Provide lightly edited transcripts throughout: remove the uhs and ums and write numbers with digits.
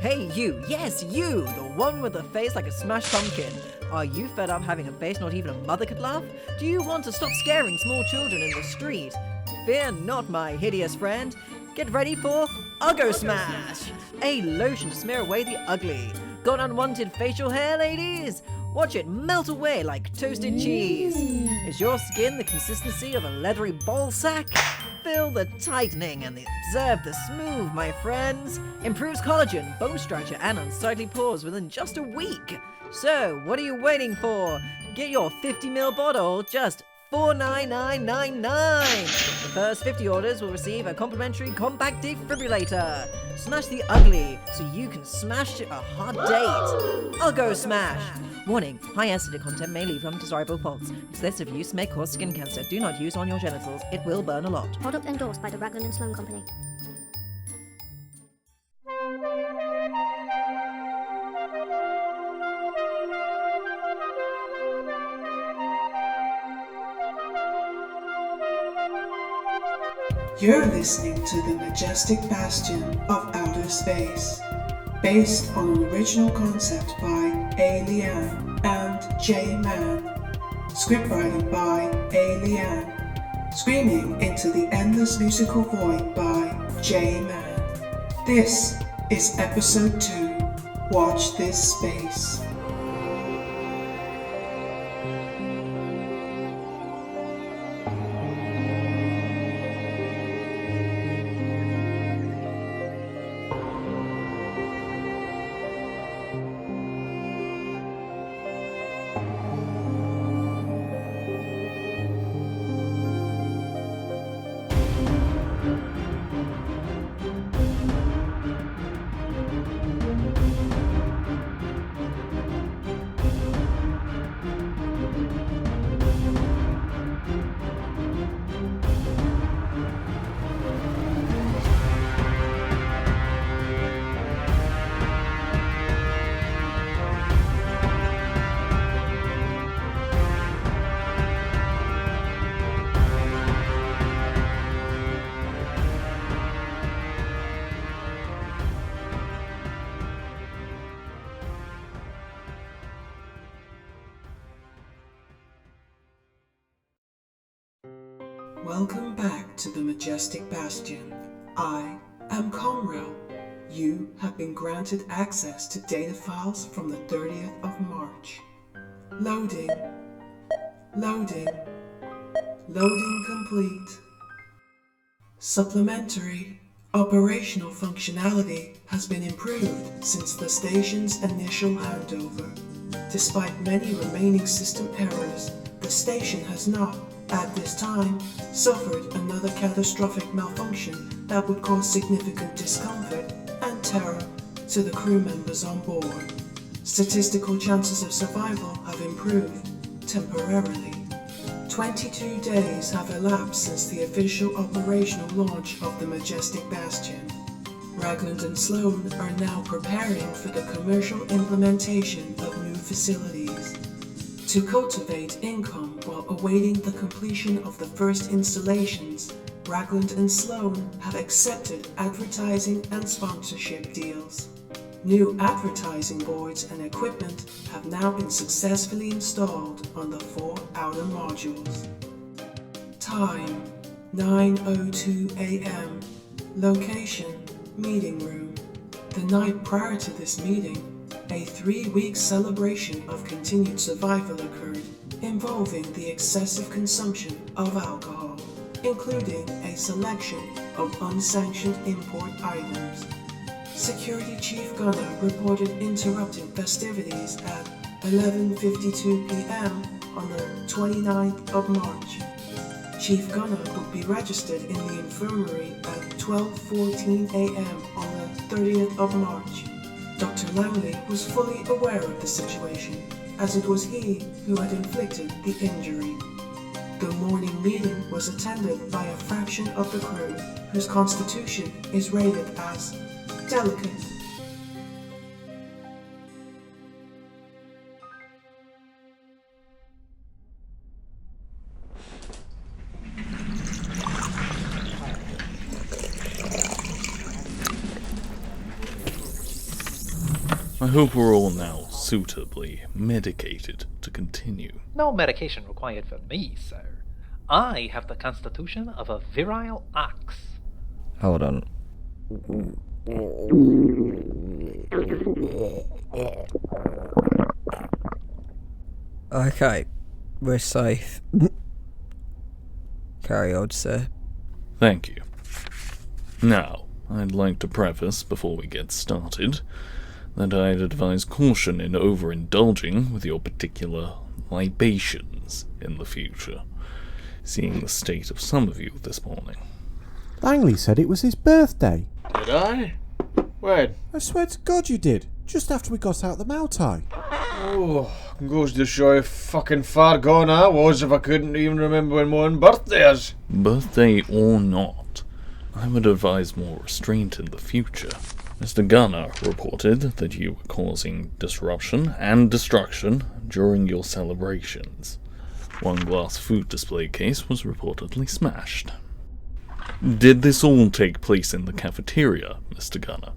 Hey you, yes you, the one with a face like a smashed pumpkin. Are you fed up having a face not even a mother could love? Do you want to stop scaring small children in the street? Fear not, my hideous friend. Get ready for Uggo Smash, a lotion to smear away the ugly. Got unwanted facial hair, ladies? Watch it melt away like toasted cheese. Is your skin the consistency of a leathery ball sack? Feel the tightening and observe the smooth, my friends. Improves collagen, bone structure, and unsightly pores within just a week. So, what are you waiting for? Get your 50ml bottle, just $4.99.99. The first 50 orders will receive a complimentary compact defibrillator. Smash the ugly so you can smash a hard date. Uggo Smash. Warning, high acidic content may leave undesirable faults. Excessive use may cause skin cancer. Do not use on your genitals. It will burn a lot. Product endorsed by the Ragland & Sloan Company. You're listening to the Majestic Bastion of Outer Space, based on an original concept by A. Leanne and J. Mann, scriptwriting by A. Leanne, screaming into the endless musical void by J. Mann. This is Episode 2, Watch This Space. Welcome back to the Majestic Bastion. I am Comrel. You have been granted access to data files from the 30th of March. Loading. Loading. Loading complete. Supplementary. Operational functionality has been improved since the station's initial handover. Despite many remaining system errors, the station has not, at this time, suffered another catastrophic malfunction that would cause significant discomfort and terror to the crew members on board. Statistical chances of survival have improved temporarily. 22 days have elapsed since the official operational launch of the Majestic Bastion. Ragland and Sloan are now preparing for the commercial implementation of new facilities. To cultivate income while awaiting the completion of the first installations, Ragland and Sloan have accepted advertising and sponsorship deals. New advertising boards and equipment have now been successfully installed on the 4 outer modules. Time: 9:02 a.m. Location: meeting room. The night prior to this meeting, a 3-week celebration of continued survival occurred, involving the excessive consumption of alcohol, including a selection of unsanctioned import items. Security Chief Gunner reported interrupting festivities at 11:52 p.m. on the 29th of March. Chief Gunner would be registered in the infirmary at 12:14 a.m. on the 30th of March. Dr. Langley was fully aware of the situation, as it was he who had inflicted the injury. The morning meeting was attended by a fraction of the crew, whose constitution is rated as delicate. I hope we're all now suitably medicated to continue. No medication required for me, sir. I have the constitution of a virile ox. Hold on. Okay, we're safe. Carry on, sir. Thank you. Now, I'd like to preface, before we get started, that I'd advise caution in overindulging with your particular libations in the future, seeing the state of some of you this morning. Langley said it was his birthday. Did I? When? I swear to God you did. Just after we got out the Maltai. Oh, goes to show how fucking far gone I was if I couldn't even remember when my own birthday is. Birthday or not, I would advise more restraint in the future. Mr. Gunner reported that you were causing disruption and destruction during your celebrations. One glass food display case was reportedly smashed. Did this all take place in the cafeteria, Mr. Gunner?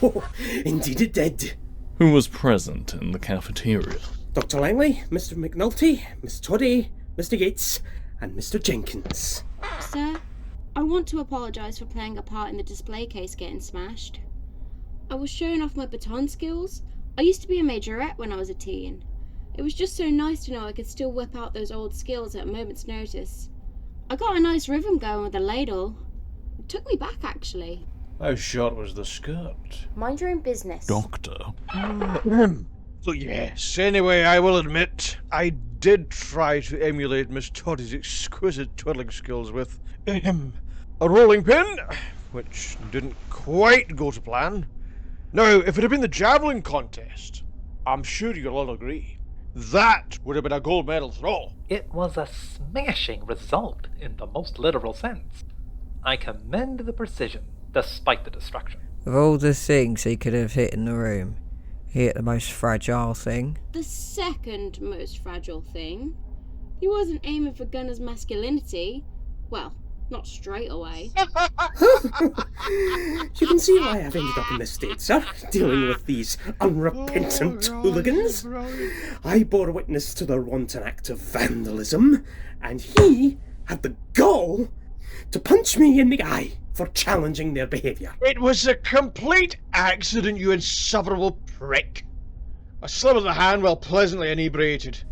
Oh, indeed it did. Who was present in the cafeteria? Dr. Langley, Mr. McNulty, Miss Toddy, Mr. Yates, and Mr. Jenkins. Sir, I want to apologise for playing a part in the display case getting smashed. I was showing off my baton skills. I used to be a majorette when I was a teen. It was just so nice to know I could still whip out those old skills at a moment's notice. I got a nice rhythm going with the ladle. It took me back, actually. How short was the skirt? Mind your own business. Doctor. So yes, anyway, I will admit, I did try to emulate Miss Toddy's exquisite twirling skills with a rolling pin, which didn't quite go to plan. Now, if it had been the javelin contest, I'm sure you'll all agree, that would have been a gold medal throw. It was a smashing result in the most literal sense. I commend the precision, despite the destruction. Of all the things he could have hit in the room, he hit the most fragile thing. The second most fragile thing. He wasn't aiming for Gunner's masculinity. Well, not straight away. You can see why I've ended up in this state, sir, dealing with these unrepentant hooligans. I bore witness to their wanton act of vandalism, and he had the gall to punch me in the eye for challenging their behaviour. It was a complete accident, you insufferable prick. A slip of the hand while pleasantly inebriated.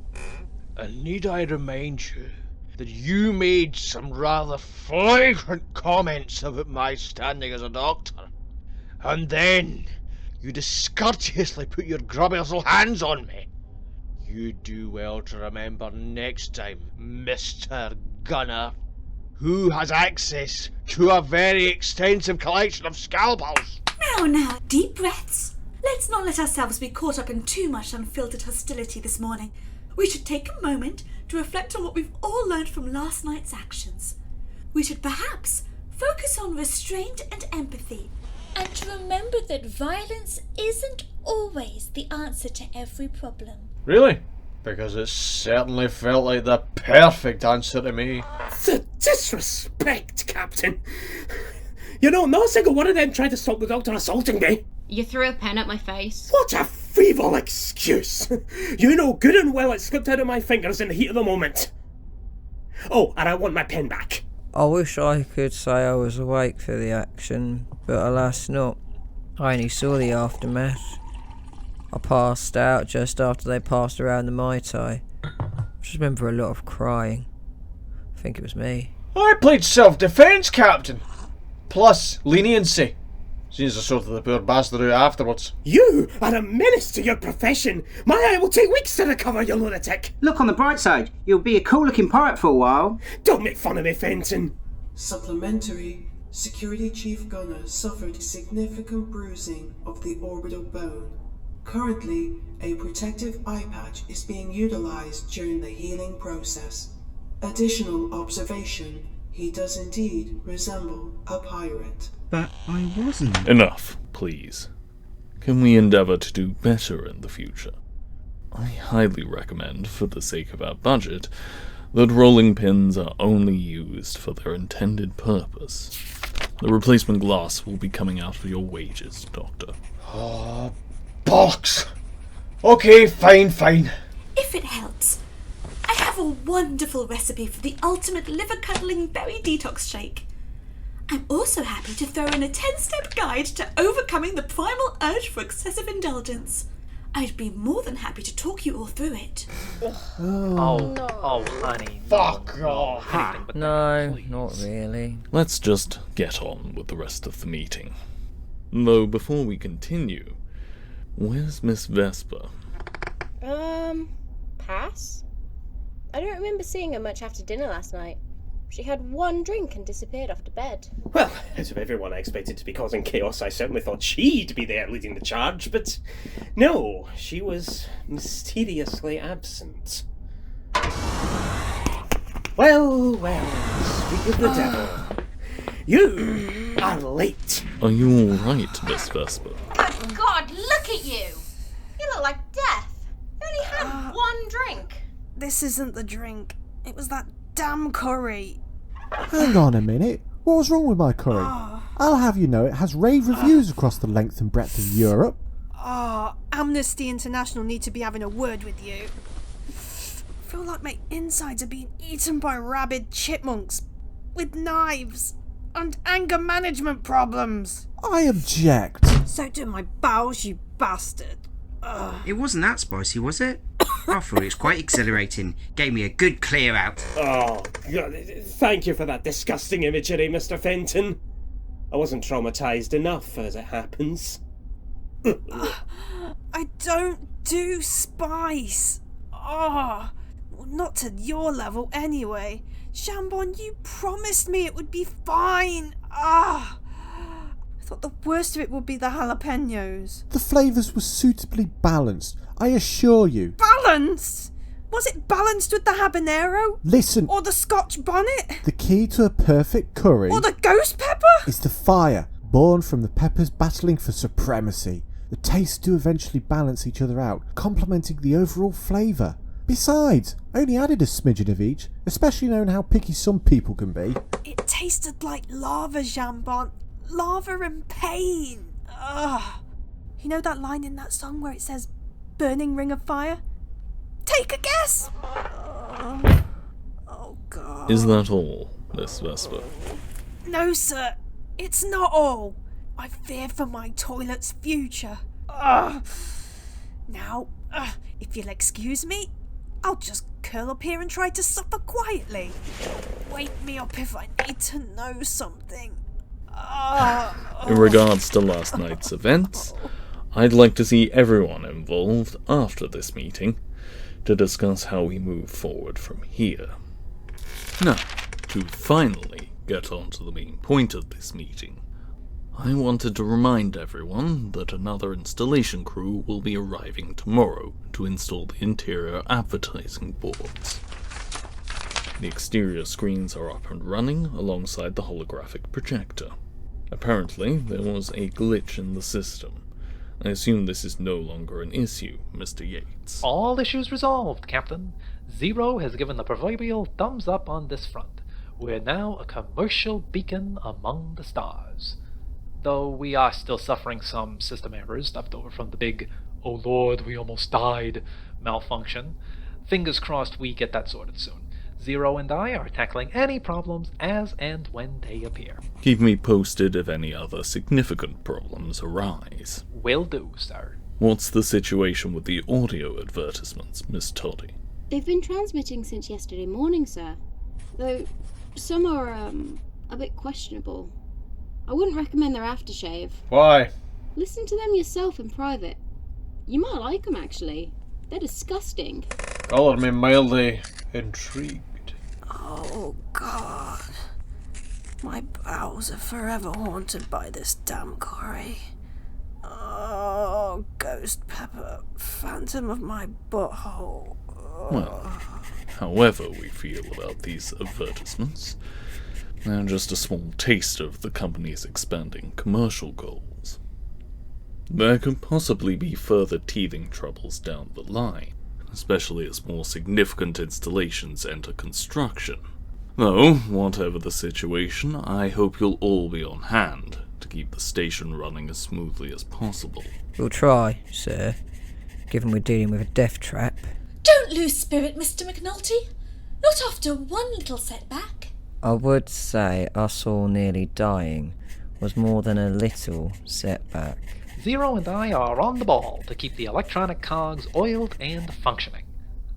And need I remind you that you made some rather flagrant comments about my standing as a doctor, and then you discourteously put your grubby little hands on me. You do well to remember next time, Mr. Gunner, who has access to a very extensive collection of scalpels. Now, deep breaths. Let's not let ourselves be caught up in too much unfiltered hostility this morning. We should take a moment to reflect on what we've all learned from last night's actions. We should perhaps focus on restraint and empathy. And to remember that violence isn't always the answer to every problem. Really? Because it certainly felt like the perfect answer to me. The disrespect, Captain! You know, not a single one of them tried to stop the doctor assaulting me. You threw a pen at my face. What a feeble excuse! You know good and well it slipped out of my fingers in the heat of the moment. Oh, and I want my pen back. I wish I could say I was awake for the action, but alas not. I only saw the aftermath. I passed out just after they passed around the Mai Tai. I just remember a lot of crying. I think it was me. I played self-defence, Captain. Plus leniency. Seems a sort of the poor bastard out afterwards. You are a menace to your profession. My eye will take weeks to recover, you lunatic. Look on the bright side. You'll be a cool-looking pirate for a while. Don't make fun of me, Fenton. Supplementary, Security Chief Gunner suffered significant bruising of the orbital bone. Currently, a protective eye patch is being utilized during the healing process. Additional observation, he does indeed resemble a pirate. But I wasn't. Enough, please. Can we endeavour to do better in the future? I highly recommend, for the sake of our budget, that rolling pins are only used for their intended purpose. The replacement glass will be coming out of your wages, Doctor. Oh, bollocks! Okay, fine. If it helps, I have a wonderful recipe for the ultimate liver-cuddling berry detox shake. I'm also happy to throw in a 10-step guide to overcoming the primal urge for excessive indulgence. I'd be more than happy to talk you all through it. Oh, honey. Fuck off. Anything but No, that, please. not really. Let's just get on with the rest of the meeting. Though before we continue, where's Miss Vesper? Pass? I don't remember seeing her much after dinner last night. She had one drink and disappeared off to bed. Well, out of everyone I expected to be causing chaos, I certainly thought she'd be there leading the charge, but no, she was mysteriously absent. Well, speak of the devil. You are late. Are you alright, Miss Vesper? Good God, look at you! You look like death. You only had one drink. This isn't the drink. It was that damn curry. Hang on a minute. What was wrong with my curry? I'll have you know it has rave reviews across the length and breadth of Europe. Amnesty International need to be having a word with you. I feel like my insides are being eaten by rabid chipmunks with knives and anger management problems. I object. So do my bowels, you bastard. It wasn't that spicy, was it? I thought it was quite exhilarating. Gave me a good clear out. Oh, God, thank you for that disgusting imagery, Mr. Fenton. I wasn't traumatised enough, as it happens. I don't do spice. Well, not to your level anyway. Shambon, you promised me it would be fine. I thought the worst of it would be the jalapenos. The flavours were suitably balanced, I assure you. Balanced? Was it balanced with the habanero? Listen. Or the Scotch bonnet? The key to a perfect curry Or the ghost pepper? is the fire, born from the peppers battling for supremacy. The tastes do eventually balance each other out, complementing the overall flavour. Besides, I only added a smidgen of each, especially knowing how picky some people can be. It tasted like lava, Jambon. Lava and pain. You know that line in that song where it says, "Burning ring of fire"? Take a guess! Oh, God. Is that all, Miss Vesper? No, sir. It's not all. I fear for my toilet's future. Now, if you'll excuse me, I'll just curl up here and try to suffer quietly. Wake me up if I need to know something. In regards to last night's events, I'd like to see everyone involved after this meeting to discuss how we move forward from here. Now, to finally get on to the main point of this meeting, I wanted to remind everyone that another installation crew will be arriving tomorrow to install the interior advertising boards. The exterior screens are up and running alongside the holographic projector. Apparently, there was a glitch in the system. I assume this is no longer an issue, Mr. Yates. All issues resolved, Captain. Zero has given the proverbial thumbs up on this front. We're now a commercial beacon among the stars. Though we are still suffering some system errors left over from the big, "Oh Lord, we almost died" malfunction. Fingers crossed we get that sorted soon. Zero and I are tackling any problems as and when they appear. Keep me posted if any other significant problems arise. Will do, sir. What's the situation with the audio advertisements, Miss Toddy? They've been transmitting since yesterday morning, sir. Though some are, a bit questionable. I wouldn't recommend their aftershave. Why? Listen to them yourself in private. You might like them, actually. They're disgusting. Colour me mildly intrigued. Oh, God. My bowels are forever haunted by this damn curry. Oh, ghost pepper, phantom of my butthole. Well, however we feel about these advertisements, they're just a small taste of the company's expanding commercial goals. There could possibly be further teething troubles down the line, especially as more significant installations enter construction. Though, whatever the situation, I hope you'll all be on hand to keep the station running as smoothly as possible. We'll try, sir, given we're dealing with a death trap. Don't lose spirit, Mr. McNulty. Not after one little setback. I would say us all nearly dying was more than a little setback. Zero and I are on the ball to keep the electronic cogs oiled and functioning.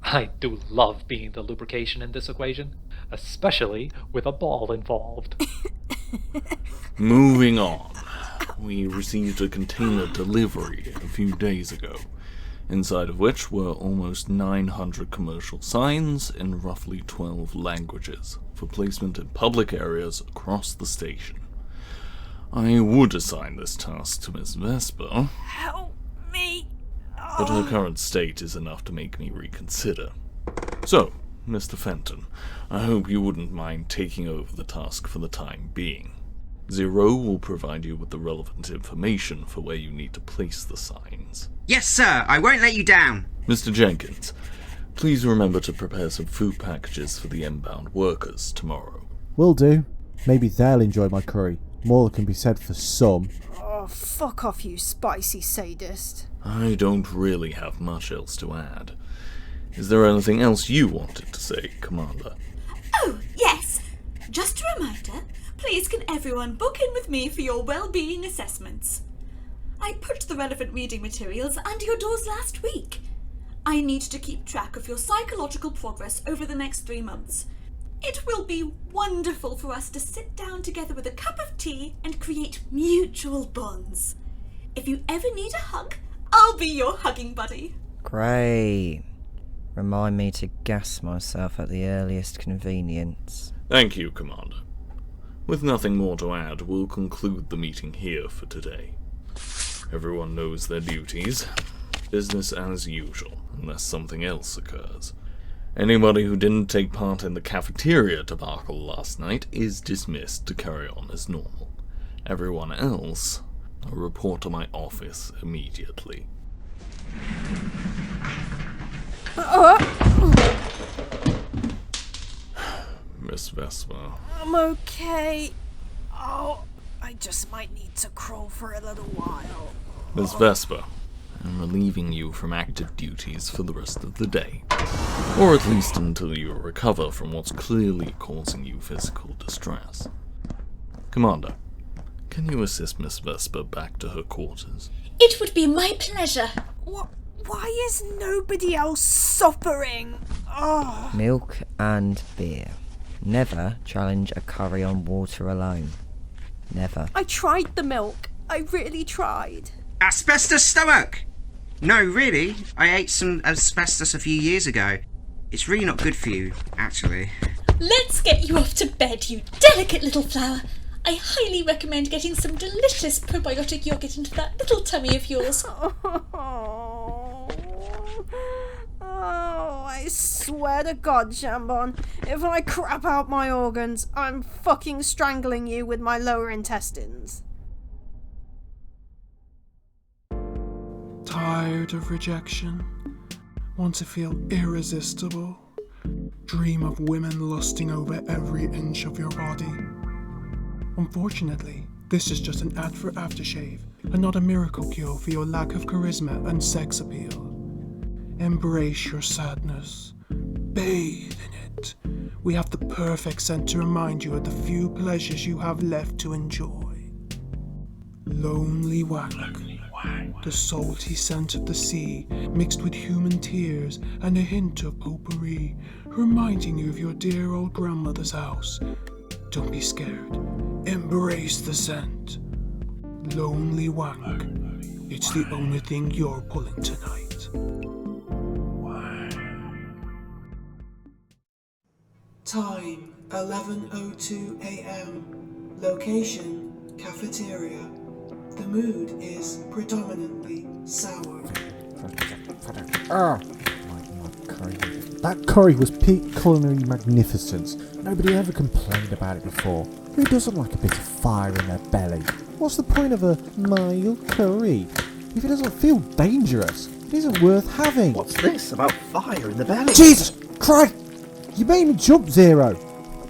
I do love being the lubrication in this equation, especially with a ball involved. Moving on. We received a container delivery a few days ago, inside of which were almost 900 commercial signs in roughly 12 languages for placement in public areas across the station. I would assign this task to Miss Vesper, Help me. but her current state is enough to make me reconsider. So, Mr. Fenton, I hope you wouldn't mind taking over the task for the time being. Zero will provide you with the relevant information for where you need to place the signs. Yes, sir, I won't let you down. Mr. Jenkins, please remember to prepare some food packages for the inbound workers tomorrow. Will do. Maybe they'll enjoy my curry. More can be said for some. Oh, fuck off, you spicy sadist. I don't really have much else to add. Is there anything else you wanted to say, Commander? Oh, yes. Just a reminder, please can everyone book in with me for your well-being assessments. I put the relevant reading materials under your doors last week. I need to keep track of your psychological progress over the next 3 months. It will be wonderful for us to sit down together with a cup of tea and create mutual bonds. If you ever need a hug, I'll be your hugging buddy. Great. Remind me to gas myself at the earliest convenience. Thank you, Commander. With nothing more to add, we'll conclude the meeting here for today. Everyone knows their duties. Business as usual, unless something else occurs. Anybody who didn't take part in the cafeteria debacle last night is dismissed to carry on as normal. Everyone else, I'll report to my office immediately. Miss Vesper. I'm okay. Oh, I just might need to crawl for a little while. Miss Vesper, I'm relieving you from active duties for the rest of the day. Or at least until you recover from what's clearly causing you physical distress. Commander, can you assist Miss Vesper back to her quarters? It would be my pleasure. Why is nobody else soppering? Oh. Milk and beer. Never challenge a curry on water alone. Never. I tried the milk. I really tried. Asbestos stomach! No, really, I ate some asbestos a few years ago. It's really not good for you, actually. Let's get you off to bed, you delicate little flower. I highly recommend getting some delicious probiotic yogurt into that little tummy of yours. Oh, I swear to God, Jambon, if I crap out my organs, I'm fucking strangling you with my lower intestines. Tired of rejection? Want to feel irresistible? Dream of women lusting over every inch of your body? Unfortunately, this is just an ad for aftershave and not a miracle cure for your lack of charisma and sex appeal. Embrace your sadness. Bathe in it. We have the perfect scent to remind you of the few pleasures you have left to enjoy. Lonely Wank. The salty scent of the sea, mixed with human tears and a hint of potpourri, reminding you of your dear old grandmother's house. Don't be scared. Embrace the scent. Lonely Wank. It's the only thing you're pulling tonight. Time 11:02 a.m. Location cafeteria. The mood is predominantly sour. My curry. That curry was peak culinary magnificence. Nobody ever complained about it before. Who doesn't like a bit of fire in their belly? What's the point of a mild curry if it doesn't feel dangerous? It isn't worth having. What's this about fire in the belly? Jesus Christ! You made me jump, Zero.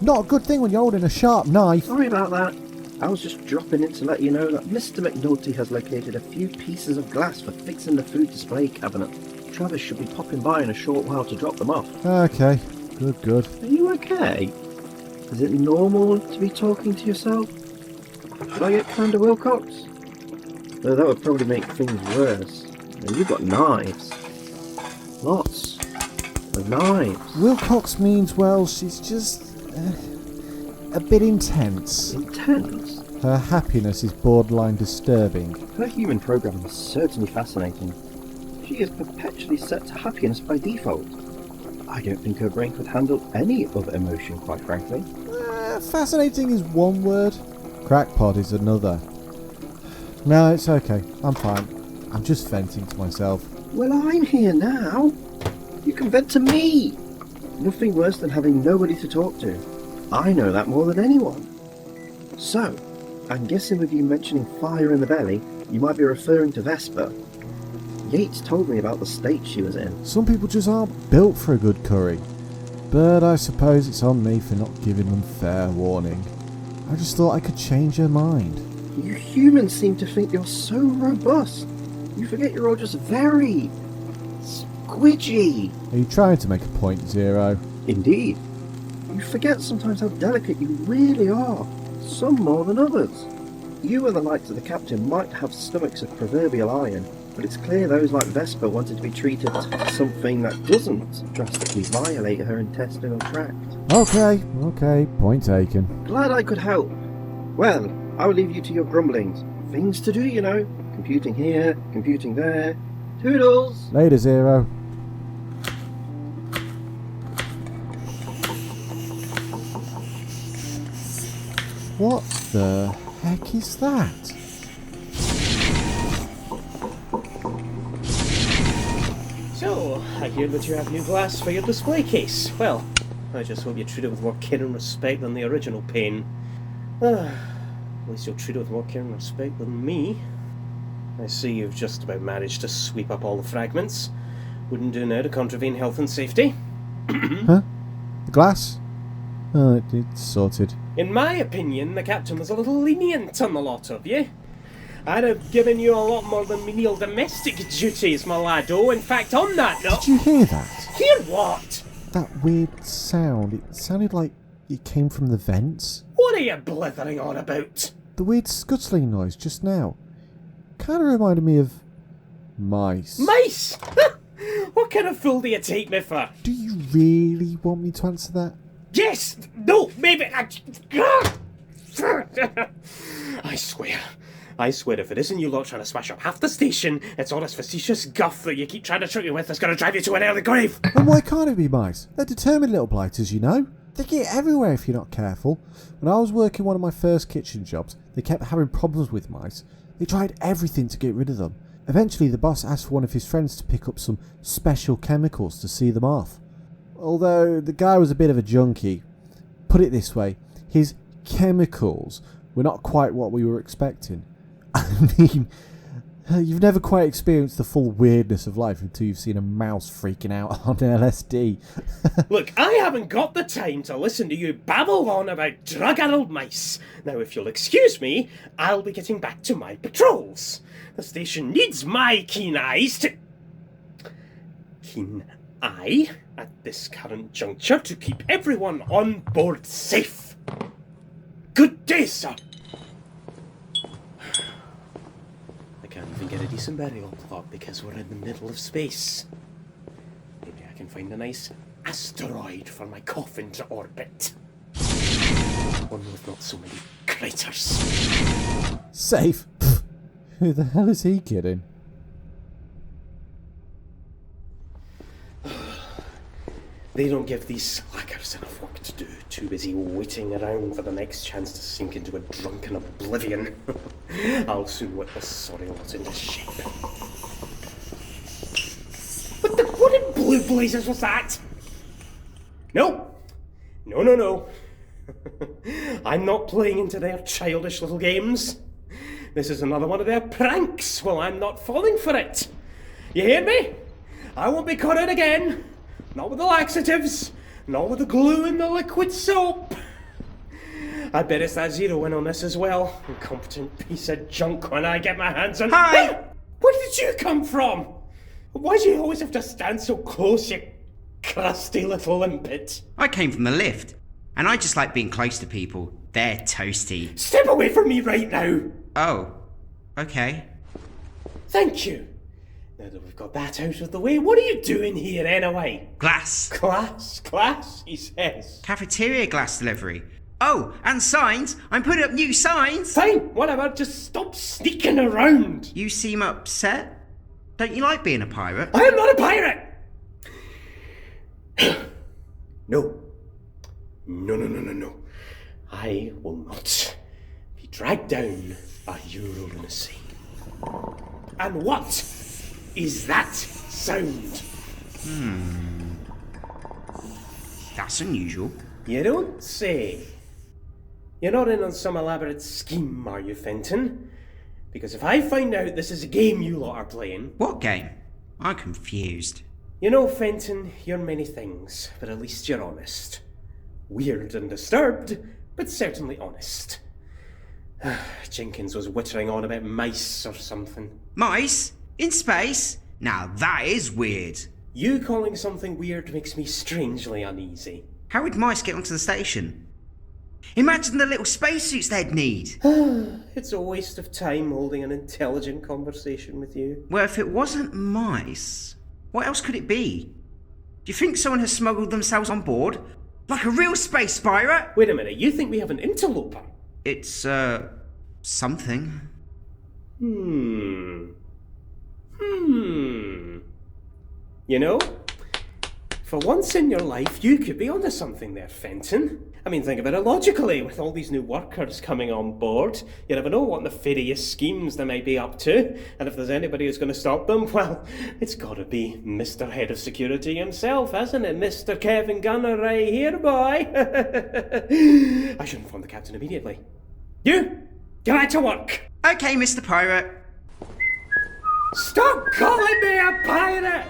Not a good thing when you're holding a sharp knife. Sorry about that. I was just dropping in to let you know that Mr. McNulty has located a few pieces of glass for fixing the food display cabinet. Travis should be popping by in a short while to drop them off. Okay, good. Are you okay? Is it normal to be talking to yourself? Should I get Commander Wilcox? Though that would probably make things worse. And you've got knives. Lots of knives. Wilcox means, well, she's just a bit intense. Intense? Her happiness is borderline disturbing. Her human programming is certainly fascinating. She is perpetually set to happiness by default. I don't think her brain could handle any other emotion, quite frankly. Fascinating is one word. Crackpot is another. No, it's okay. I'm fine. I'm just venting to myself. Well, I'm here now. You can vent to me. Nothing worse than having nobody to talk to. I know that more than anyone. So, I'm guessing with you mentioning fire in the belly, you might be referring to Vesper. Yates told me about the state she was in. Some people just aren't built for a good curry. But I suppose it's on me for not giving them fair warning. I just thought I could change her mind. You humans seem to think you're so robust. You forget you're all just very squidgy. Are you trying to make a point, Zero? Indeed. You forget sometimes how delicate you really are. Some more than others. You and the likes of the captain might have stomachs of proverbial iron, but it's clear those like Vesper wanted to be treated to something that doesn't drastically violate her intestinal tract. Okay, point taken. Glad I could help. Well, I'll leave you to your grumblings. Things to do, you know. Computing here, computing there. Toodles! Later, Zero. What the heck is that? So, I hear that you have new glass for your display case. Well, I just hope you treat it with more care and respect than the original pane. At least you'll treat it with more care and respect than me. I see you've just about managed to sweep up all the fragments. Wouldn't do now to contravene health and safety. Huh? The glass? Oh, it's sorted. In my opinion, the captain was a little lenient on the lot of you. I'd have given you a lot more than menial domestic duties, my lad-o. In fact, on that note... Did you hear that? Hear what? That weird sound. It sounded like it came from the vents. What are you blithering on about? The weird scuttling noise just now. Kind of reminded me of mice. Mice? What kind of fool do you take me for? Do you really want me to answer that? Yes! No! Maybe... I swear if it isn't you lot trying to smash up half the station, it's all this facetious guff that you keep trying to trick me with that's going to drive you to an early grave! And why can't it be mice? They're determined little blighters, you know. They get everywhere if you're not careful. When I was working one of my first kitchen jobs, they kept having problems with mice. They tried everything to get rid of them. Eventually the boss asked for one of his friends to pick up some special chemicals to see them off. Although the guy was a bit of a junkie. Put it this way, his chemicals were not quite what we were expecting. I mean, you've never quite experienced the full weirdness of life until you've seen a mouse freaking out on LSD. Look, I haven't got the time to listen to you babble on about drug-addled mice. Now, if you'll excuse me, I'll be getting back to my patrols. The station needs my keen eyes to... Keen eye? At this current juncture to keep everyone on board safe. Good day, sir. I can't even get a decent burial plot because we're in the middle of space. Maybe I can find a nice asteroid for my coffin to orbit. One with not so many craters. Safe? Pfft. Who the hell is he kidding? They don't give these slackers enough work to do, too busy waiting around for the next chance to sink into a drunken oblivion. I'll soon whip this sorry lot into shape. What in blue blazes was that? No. I'm not playing into their childish little games. This is another one of their pranks. Well, I'm not falling for it. You hear me? I won't be caught out again. Not with the laxatives, not with the glue and the liquid soap. I bet it's that Zero in on this as well. Incompetent piece of junk when I get my hands on... Hi! Hey! Where did you come from? Why do you always have to stand so close, you crusty little limpet? I came from the lift, and I just like being close to people. They're toasty. Step away from me right now! Oh, okay. Thank you. Now that we've got that out of the way, what are you doing here anyway? Glass. Glass, he says. Cafeteria glass delivery. Oh, and signs. I'm putting up new signs. Fine, whatever, just stop sneaking around. You seem upset. Don't you like being a pirate? I am not a pirate! No. No. I will not be dragged down by your lunacy. And what is that sound? That's unusual. You don't say. You're not in on some elaborate scheme, are you, Fenton? Because if I find out this is a game you lot are playing... What game? I'm confused. You know, Fenton, you're many things, but at least you're honest. Weird and disturbed, but certainly honest. Jenkins was wittering on about mice or something. Mice? In space? Now that is weird. You calling something weird makes me strangely uneasy. How would mice get onto the station? Imagine the little spacesuits they'd need. It's a waste of time holding an intelligent conversation with you. Well, if it wasn't mice, what else could it be? Do you think someone has smuggled themselves on board? Like a real space pirate? Wait a minute, you think we have an interloper? It's, something. You know, for once in your life, you could be onto something there, Fenton. I mean, think about it logically. With all these new workers coming on board, you never know what nefarious schemes they might be up to. And if there's anybody who's going to stop them, well, it's got to be Mr. Head of Security himself, hasn't it? Mr. Kevin Gunner right here, boy. I should inform the captain immediately. You, get back to work. Okay, Mr. Pirate. Stop calling me a pirate!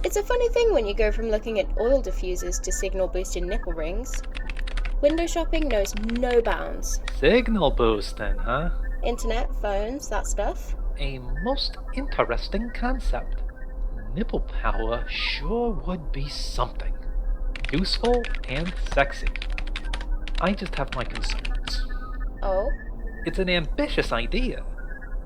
It's a funny thing when you go from looking at oil diffusers to signal boosting nipple rings. Window shopping knows no bounds. Signal boosting, huh? Internet, phones, that stuff. A most interesting concept. Nipple power sure would be something. Useful and sexy. I just have my concerns. Oh? It's an ambitious idea,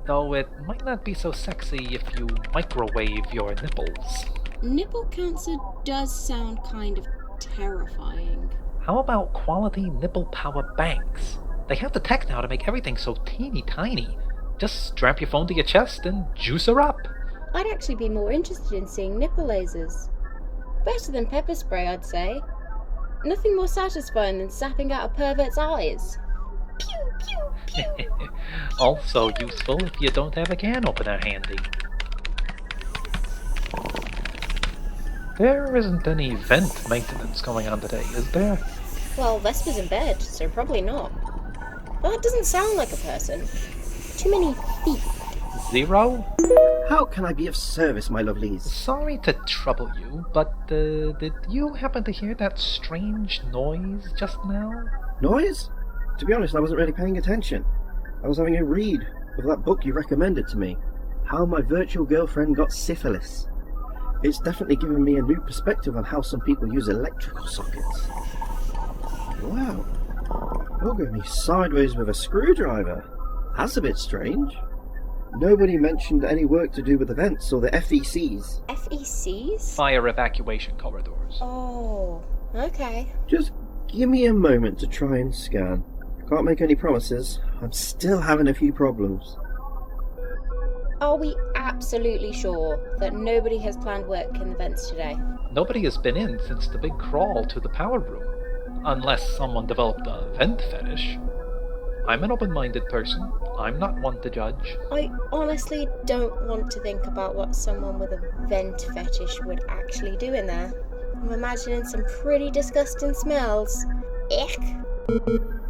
though it might not be so sexy if you microwave your nipples. Nipple cancer does sound kind of terrifying. How about quality nipple power banks? They have the tech now to make everything so teeny tiny. Just strap your phone to your chest and juice her up. I'd actually be more interested in seeing nipple lasers. Better than pepper spray, I'd say. Nothing more satisfying than zapping out a pervert's eyes. Pew, pew, pew. Also useful if you don't have a can opener handy. There isn't any vent maintenance going on today, is there? Well, Vesper's in bed, so probably not. Well, that doesn't sound like a person. Too many feet. Zero? How can I be of service, my lovelies? Sorry to trouble you, but did you happen to hear that strange noise just now? Noise? To be honest, I wasn't really paying attention. I was having a read of that book you recommended to me, How My Virtual Girlfriend Got Syphilis. It's definitely given me a new perspective on how some people use electrical sockets. Wow. You're going me sideways with a screwdriver. That's a bit strange. Nobody mentioned any work to do with the vents or the FECs. FECs? Fire evacuation corridors. Oh, okay. Just give me a moment to try and scan. Can't make any promises. I'm still having a few problems. Are we absolutely sure that nobody has planned work in the vents today? Nobody has been in since the big crawl to the power room. Unless someone developed a vent fetish. I'm an open-minded person. I'm not one to judge. I honestly don't want to think about what someone with a vent fetish would actually do in there. I'm imagining some pretty disgusting smells. Ick.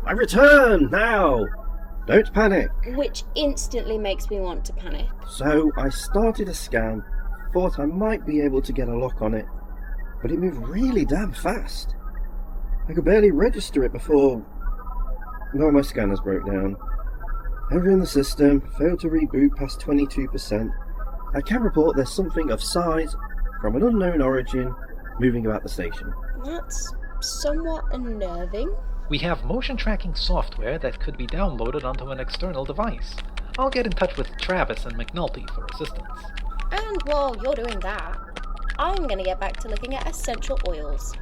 I return now! Don't panic. Which instantly makes me want to panic. So I started a scan, thought I might be able to get a lock on it, but it moved really damn fast. I could barely register it before... No, my scanners broke down. Error in the system, failed to reboot past 22%. I can report there's something of size, from an unknown origin, moving about the station. That's somewhat unnerving. We have motion tracking software that could be downloaded onto an external device. I'll get in touch with Travis and McNulty for assistance. And while you're doing that, I'm going to get back to looking at essential oils.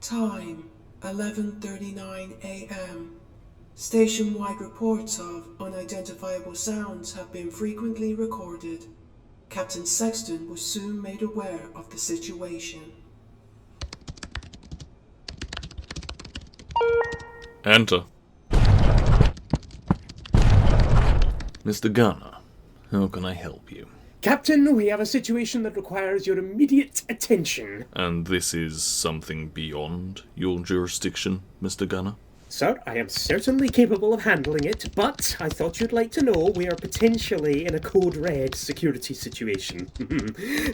Time 11:39 a.m. Station-wide reports of unidentifiable sounds have been frequently recorded. Captain Sexton was soon made aware of the situation. Enter. Mr. Gunner, how can I help you? Captain, we have a situation that requires your immediate attention. And this is something beyond your jurisdiction, Mr. Gunner? Sir, I am certainly capable of handling it, but I thought you'd like to know we are potentially in a code red security situation.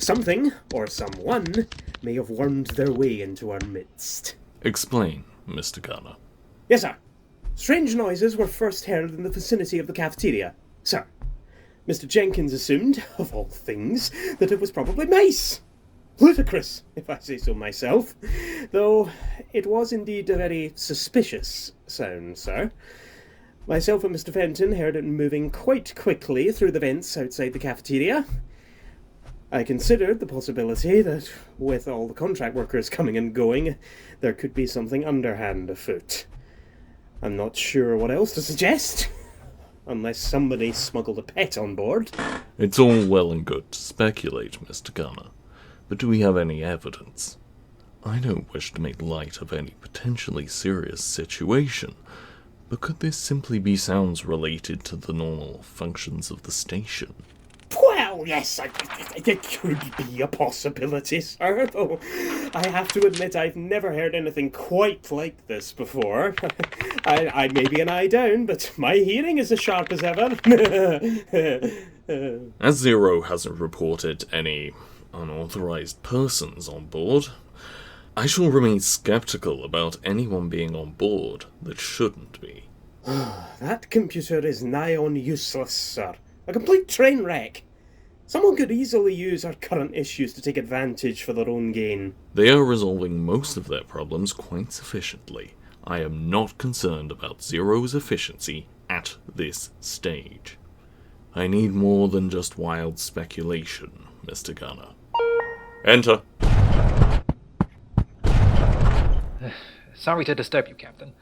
Something, or someone, may have wormed their way into our midst. Explain, Mr. Gunner. Yes, sir. Strange noises were first heard in the vicinity of the cafeteria. Sir, Mr. Jenkins assumed, of all things, that it was probably mice. Ludicrous, if I say so myself. Though it was indeed a very suspicious sound, sir. Myself and Mr. Fenton heard it moving quite quickly through the vents outside the cafeteria. I considered the possibility that, with all the contract workers coming and going, there could be something underhand afoot. I'm not sure what else to suggest. Unless somebody smuggled a pet on board. It's all well and good to speculate, Mr. Gunner, but do we have any evidence? I don't wish to make light of any potentially serious situation, but could this simply be sounds related to the normal functions of the station? Well, yes, it could be a possibility, sir, though I have to admit I've never heard anything quite like this before. I may be an eye down, but my hearing is as sharp as ever. As Zero hasn't reported any unauthorized persons on board, I shall remain skeptical about anyone being on board that shouldn't be. That computer is nigh on useless, sir. A complete train wreck. Someone could easily use our current issues to take advantage for their own gain. They are resolving most of their problems quite sufficiently. I am not concerned about Zero's efficiency at this stage. I need more than just wild speculation, Mr. Gunner. Enter. Sorry to disturb you, Captain.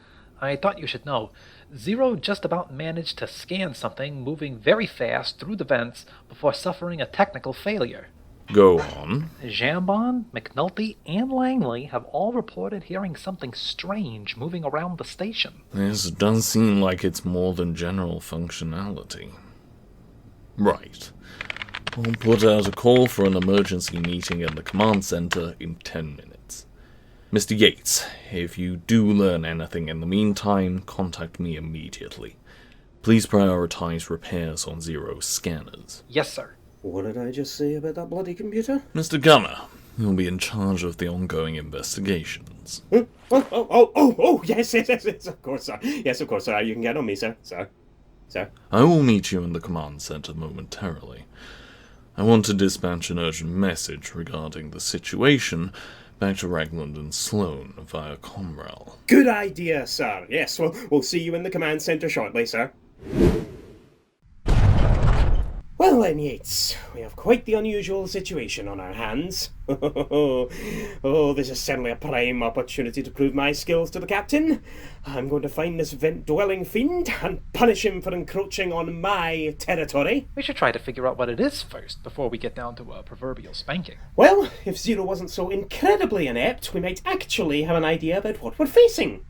I thought you should know. Zero just about managed to scan something moving very fast through the vents before suffering a technical failure. Go on. Jambon, McNulty, and Langley have all reported hearing something strange moving around the station. Yes, it does seem like it's more than general functionality. Right. I'll put out a call for an emergency meeting in the command center in 10 minutes. Mr. Yates, if you do learn anything in the meantime, contact me immediately. Please prioritize repairs on Zero's scanners. Yes, sir. What did I just say about that bloody computer? Mr. Gunner, you'll be in charge of the ongoing investigations. Yes, of course, sir. Yes, of course, sir. You can get on me, sir. Sir. I will meet you in the command center momentarily. I want to dispatch an urgent message regarding the situation back to Ragland and Sloan via Comrel. Good idea, sir. Yes, we'll see you in the command center shortly, sir. Well then, Yates, we have quite the unusual situation on our hands. Oh, this is certainly a prime opportunity to prove my skills to the captain. I'm going to find this vent-dwelling fiend and punish him for encroaching on my territory. We should try to figure out what it is first, before we get down to a proverbial spanking. Well, if Zero wasn't so incredibly inept, we might actually have an idea about what we're facing.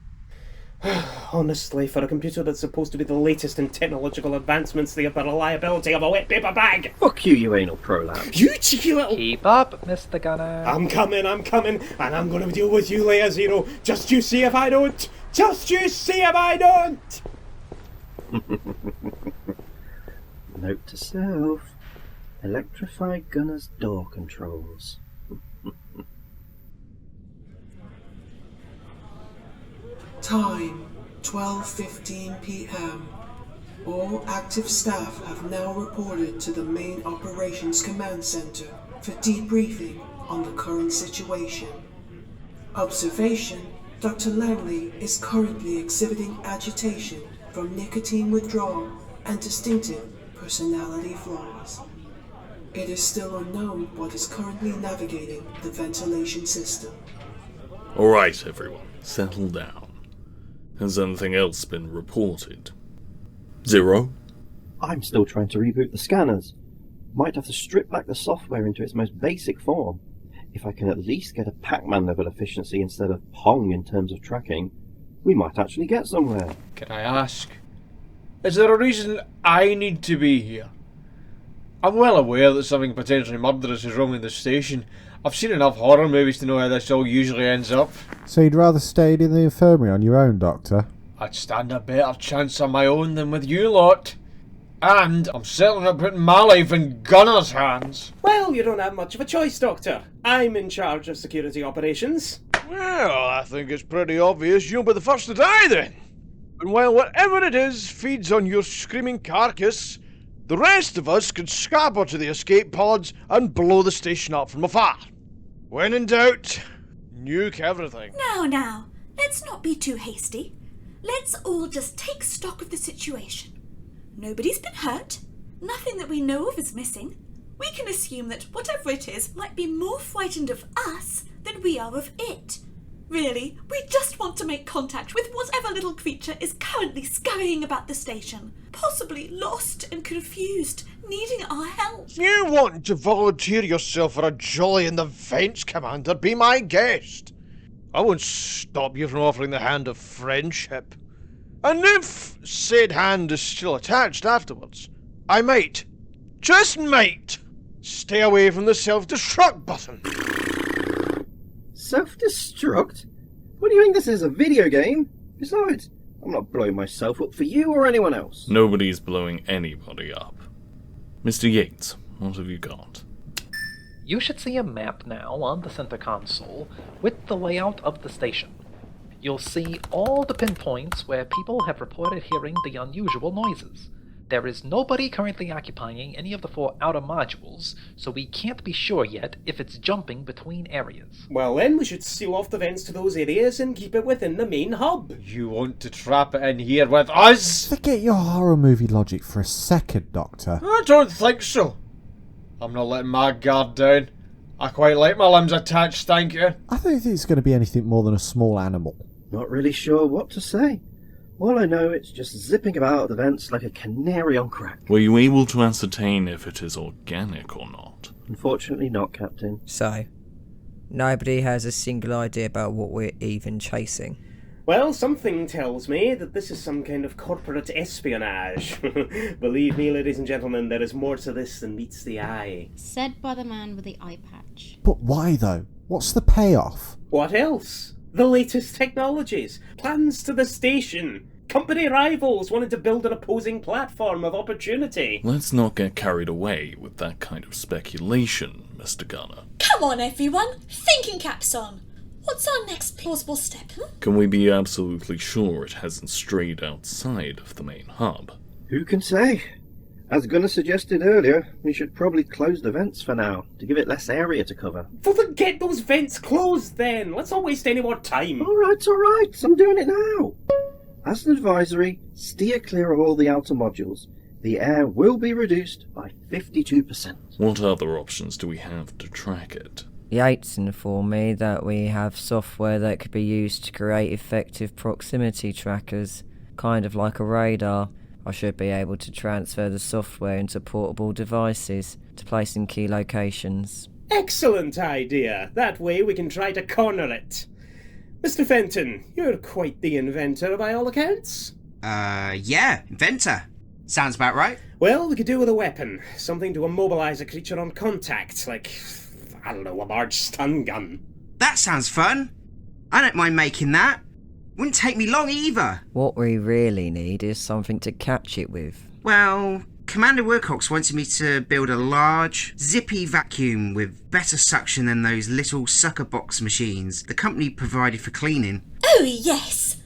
Honestly, for a computer that's supposed to be the latest in technological advancements, they have the reliability of a wet paper bag! Fuck you, you anal prolapse. You cheeky little... Keep up, Mr. Gunner. I'm coming, and I'm gonna deal with you later, Zero. Just you see if I don't! Just you see if I don't! Note to self. Electrify Gunner's door controls. Time 12:15 p.m. All active staff have now reported to the main operations command center for debriefing on the current situation. Observation: Dr. Langley is currently exhibiting agitation from nicotine withdrawal and distinctive personality flaws. It is still unknown what is currently navigating the ventilation system. Alright, everyone, settle down. Has anything else been reported? Zero? I'm still trying to reboot the scanners. Might have to strip back the software into its most basic form. If I can at least get a Pac-Man level efficiency instead of Pong in terms of tracking, we might actually get somewhere. Can I ask, is there a reason I need to be here? I'm well aware that something potentially murderous is wrong in the station. I've seen enough horror movies to know how this all usually ends up. So you'd rather stay in the infirmary on your own, Doctor? I'd stand a better chance on my own than with you lot. And I'm certainly not putting my life in Gunner's hands. Well, you don't have much of a choice, Doctor. I'm in charge of security operations. Well, I think it's pretty obvious you'll be the first to die then. And while whatever it is feeds on your screaming carcass, the rest of us can scamper to the escape pods and blow the station up from afar. When in doubt, nuke everything. Now, let's not be too hasty. Let's all just take stock of the situation. Nobody's been hurt. Nothing that we know of is missing. We can assume that whatever it is might be more frightened of us than we are of it. Really, we just want to make contact with whatever little creature is currently scurrying about the station, possibly lost and confused, needing our help. You want to volunteer yourself for a jolly in the vents, Commander? Be my guest. I won't stop you from offering the hand of friendship. And if said hand is still attached afterwards, I might, just might, stay away from the self-destruct button. Self-destruct? What do you think this is, a video game? Besides, I'm not blowing myself up for you or anyone else. Nobody's blowing anybody up. Mr. Yates, what have you got? You should see a map now on the center console with the layout of the station. You'll see all the pinpoints where people have reported hearing the unusual noises. There is nobody currently occupying any of the 4 outer modules, so we can't be sure yet if it's jumping between areas. Well then, we should seal off the vents to those areas and keep it within the main hub. You want to trap it in here with us? Forget your horror movie logic for a second, Doctor. I don't think so. I'm not letting my guard down. I quite like my limbs attached, thank you. I don't think it's going to be anything more than a small animal. Not really sure what to say. All I know, it's just zipping about the vents like a canary on crack. Were you able to ascertain if it is organic or not? Unfortunately not, Captain. So, nobody has a single idea about what we're even chasing. Well, something tells me that this is some kind of corporate espionage. Believe me, ladies and gentlemen, there is more to this than meets the eye. Said by the man with the eye patch. But why, though? What's the payoff? What else? The latest technologies, plans to the station, company rivals wanting to build an opposing platform of opportunity. Let's not get carried away with that kind of speculation, Mr. Gunner. Come on, everyone! Thinking caps on! What's our next plausible step, Can we be absolutely sure it hasn't strayed outside of the main hub? Who can say? As Gunnar suggested earlier, we should probably close the vents for now, to give it less area to cover. Well, then get those vents closed then! Let's not waste any more time! Alright, I'm doing it now! As an advisory, steer clear of all the outer modules. the air will be reduced by 52%. What other options do we have to track it? Yates informed me that we have software that could be used to create effective proximity trackers, kind of like a radar. I should be able to transfer the software into portable devices to place in key locations. Excellent idea. That way we can try to corner it. Mr. Fenton, you're quite the inventor by all accounts. Yeah, inventor. Sounds about right. Well, we could do with a weapon. Something to immobilize a creature on contact, like, I don't know, a large stun gun. That sounds fun. I don't mind making that. Wouldn't take me long either. What we really need is something to catch it with. Well, Commander Wilcox wanted me to build a large, zippy vacuum with better suction than those little sucker box machines the company provided for cleaning. Oh, yes!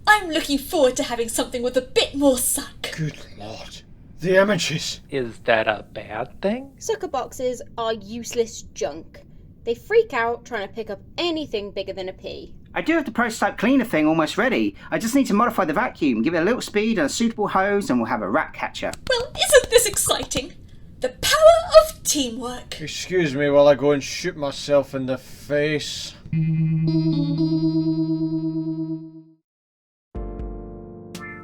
I'm looking forward to having something with a bit more suck. Good lord. The images. Is that a bad thing? Sucker boxes are useless junk. They freak out trying to pick up anything bigger than a pea. I do have the prototype cleaner thing almost ready. I just need to modify the vacuum, give it a little speed and a suitable hose, and we'll have a rat catcher. Well, isn't this exciting? The power of teamwork. Excuse me while I go and shoot myself in the face.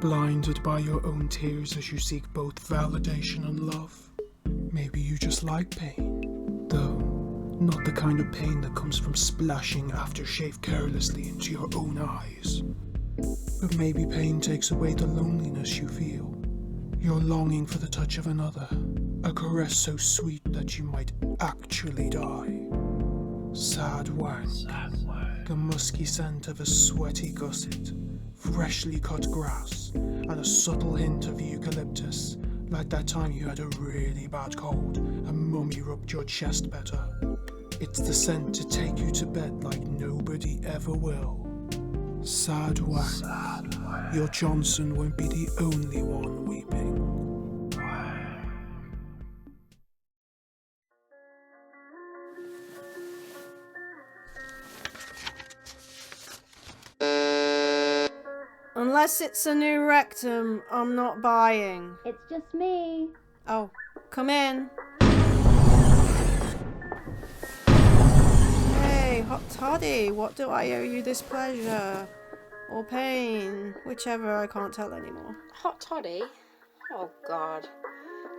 Blinded by your own tears as you seek both validation and love. Maybe you just like pain, though not the kind of pain that comes from splashing aftershave carelessly into your own eyes. But maybe pain takes away the loneliness you feel. You're longing for the touch of another, a caress so sweet that you might actually die. Sad wank, the musky scent of a sweaty gusset, freshly cut grass, and a subtle hint of eucalyptus, like that time you had a really bad cold and mummy rubbed your chest better. It's the scent to take you to bed like nobody ever will. Sad wank, your Johnson won't be the only one weeping. Unless it's a new rectum, I'm not buying. It's just me. Oh, come in. Hey, Hot Toddy, what do I owe you this pleasure? Or pain? Whichever, I can't tell anymore. Hot Toddy? Oh god.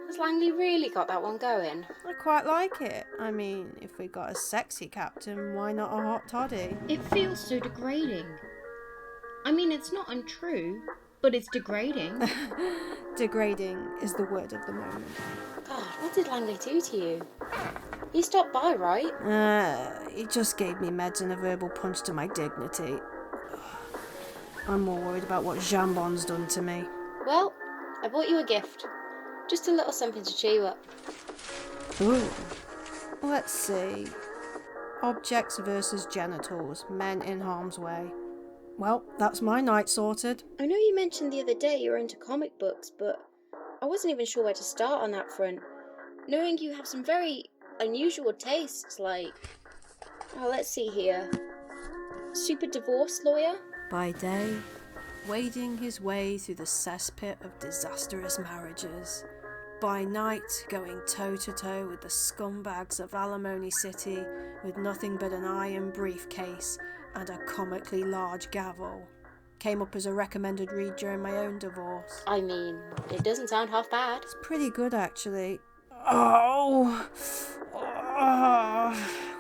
Has Langley really got that one going? I quite like it. I mean, if we got a sexy captain, why not a Hot Toddy? It feels so degrading. I mean, it's not untrue, but it's degrading. Degrading is the word of the moment. God, what did Langley do to you? He stopped by, right? He just gave me meds and a verbal punch to my dignity. I'm more worried about what Jambon's done to me. Well, I bought you a gift. Just a little something to cheer you up. Ooh. Let's see. Objects versus genitals. Men in harm's way. Well, that's my night sorted. I know you mentioned the other day you were into comic books, but I wasn't even sure where to start on that front. Knowing you have some very unusual tastes, like... Oh, let's see here. Super divorce lawyer? By day, wading his way through the cesspit of disastrous marriages. By night, going toe-to-toe with the scumbags of Alimony City with nothing but an iron briefcase and a comically large gavel. Came up as a recommended read during my own divorce. I mean, it doesn't sound half bad. It's pretty good, actually. Oh!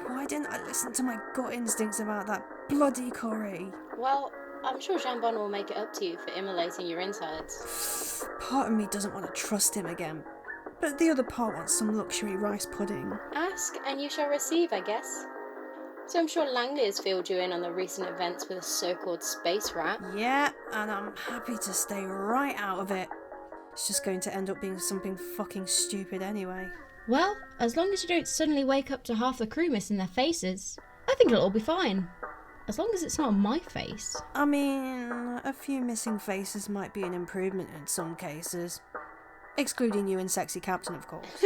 Why didn't I listen to my gut instincts about that bloody curry? Well, I'm sure Jambon will make it up to you for immolating your insides. Part of me doesn't want to trust him again, but the other part wants some luxury rice pudding. Ask and you shall receive, I guess. So I'm sure Langley has filled you in on the recent events with a so-called space rat. Yeah, and I'm happy to stay right out of it. It's just going to end up being something fucking stupid anyway. Well, as long as you don't suddenly wake up to half the crew missing their faces, I think it'll all be fine. As long as it's not my face. I mean, a few missing faces might be an improvement in some cases. Excluding you and Sexy Captain, of course.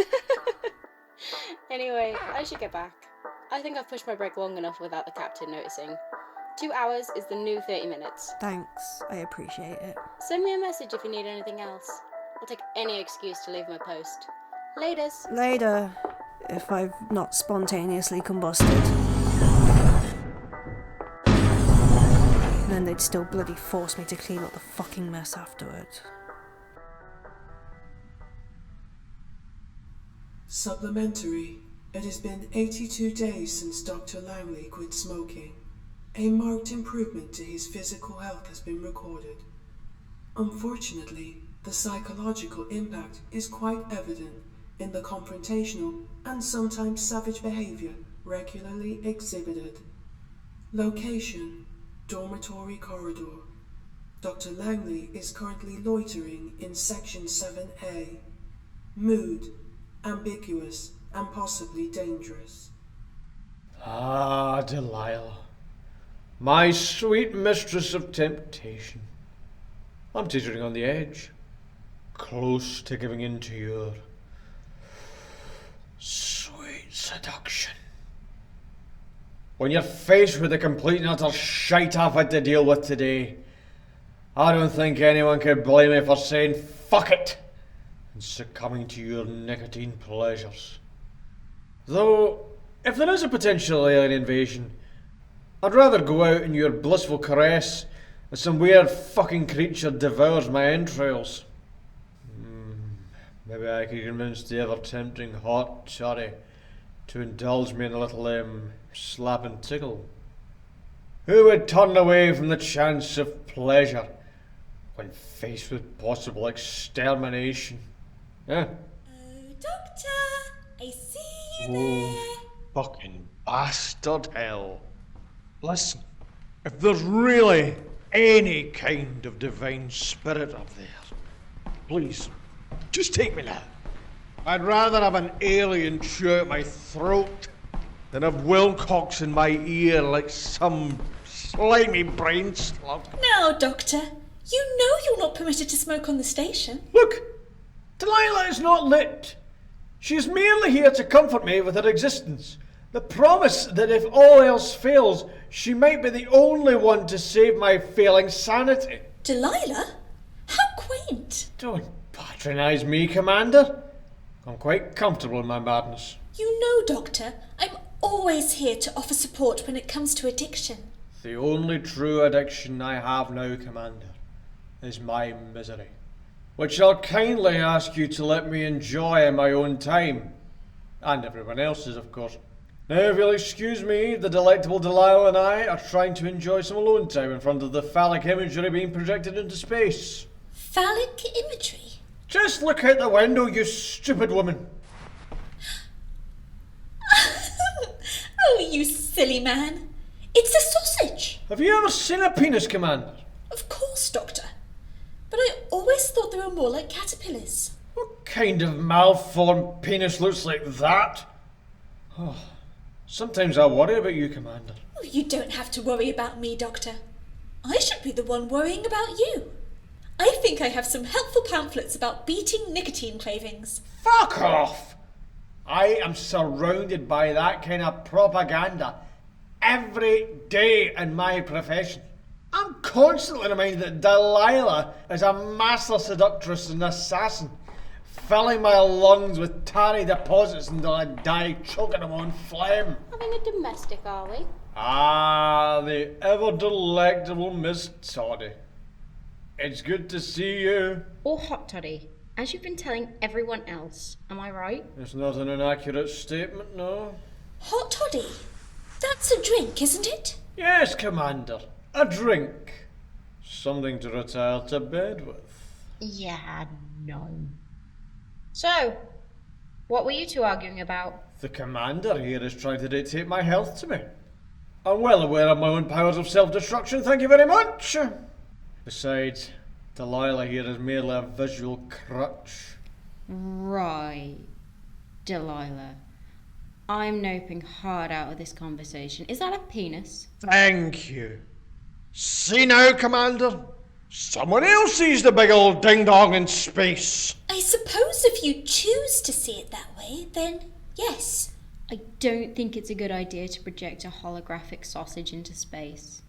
Anyway, I should get back. I think I've pushed my break long enough without the captain noticing. 2 hours is the new 30 minutes. Thanks, I appreciate it. Send me a message if you need anything else. I'll take any excuse to leave my post. Laters. Later, if I've not spontaneously combusted. And then they'd still bloody force me to clean up the fucking mess afterwards. Supplementary. It has been 82 days since Dr. Langley quit smoking. A marked improvement to his physical health has been recorded. Unfortunately, the psychological impact is quite evident in the confrontational and sometimes savage behavior regularly exhibited. Location: dormitory corridor. Dr. Langley is currently loitering in section 7A. Mood: ambiguous and possibly dangerous. Ah, Delilah, my sweet mistress of temptation. I'm teetering on the edge, close to giving in to your sweet seduction. When you're faced with the complete and utter shite I've had to deal with today, I don't think anyone could blame me for saying fuck it and succumbing to your nicotine pleasures. Though, if there is a potential alien invasion, I'd rather go out in your blissful caress as some weird fucking creature devours my entrails. Maybe I could convince the ever-tempting hot toddy to indulge me in a little, slap and tickle. Who would turn away from the chance of pleasure when faced with possible extermination? Eh? Oh, Doctor, I see you there. Fucking bastard hell. Listen, if there's really any kind of divine spirit up there, please, just take me now. I'd rather have an alien chew out my throat than have Wilcox in my ear like some slimy brain slug. Now, Doctor, you know you're not permitted to smoke on the station. Look, Delilah is not lit. She is merely here to comfort me with her existence. The promise that if all else fails, she might be the only one to save my failing sanity. Delilah? How quaint. Don't patronise me, Commander. I'm quite comfortable in my madness. You know, Doctor, I'm always here to offer support when it comes to addiction. The only true addiction I have now, Commander, is my misery, which I'll kindly ask you to let me enjoy in my own time, and everyone else's, of course. Now, if you'll excuse me, the delectable Delilah and I are trying to enjoy some alone time in front of the phallic imagery being projected into space. Phallic imagery? Just look out the window, you stupid woman. Oh, you silly man. It's a sausage. Have you ever seen a penis, Commander? Of course, Doctor. But I always thought they were more like caterpillars. What kind of malformed penis looks like that? Oh, sometimes I worry about you, Commander. Oh, you don't have to worry about me, Doctor. I should be the one worrying about you. I think I have some helpful pamphlets about beating nicotine cravings. Fuck off! I am surrounded by that kind of propaganda every day in my profession. I'm constantly reminded that Delilah is a master seductress and assassin, filling my lungs with tarry deposits until I die choking them on phlegm. Having a domestic, are we? Ah, the ever-delectable Miss Toddy. It's good to see you. Or hot toddy, as you've been telling everyone else. Am I right? It's not an inaccurate statement, no. Hot toddy? That's a drink, isn't it? Yes, Commander. A drink. Something to retire to bed with. Yeah, no. So, what were you two arguing about? The Commander here is trying to dictate my health to me. I'm well aware of my own powers of self-destruction, thank you very much. Besides, Delilah here is merely a visual crutch. Right. Delilah. I'm noping hard out of this conversation. Is that a penis? Thank you. See now, Commander? Someone else sees the big old ding-dong in space. I suppose if you choose to see it that way, then yes. I don't think it's a good idea to project a holographic sausage into space.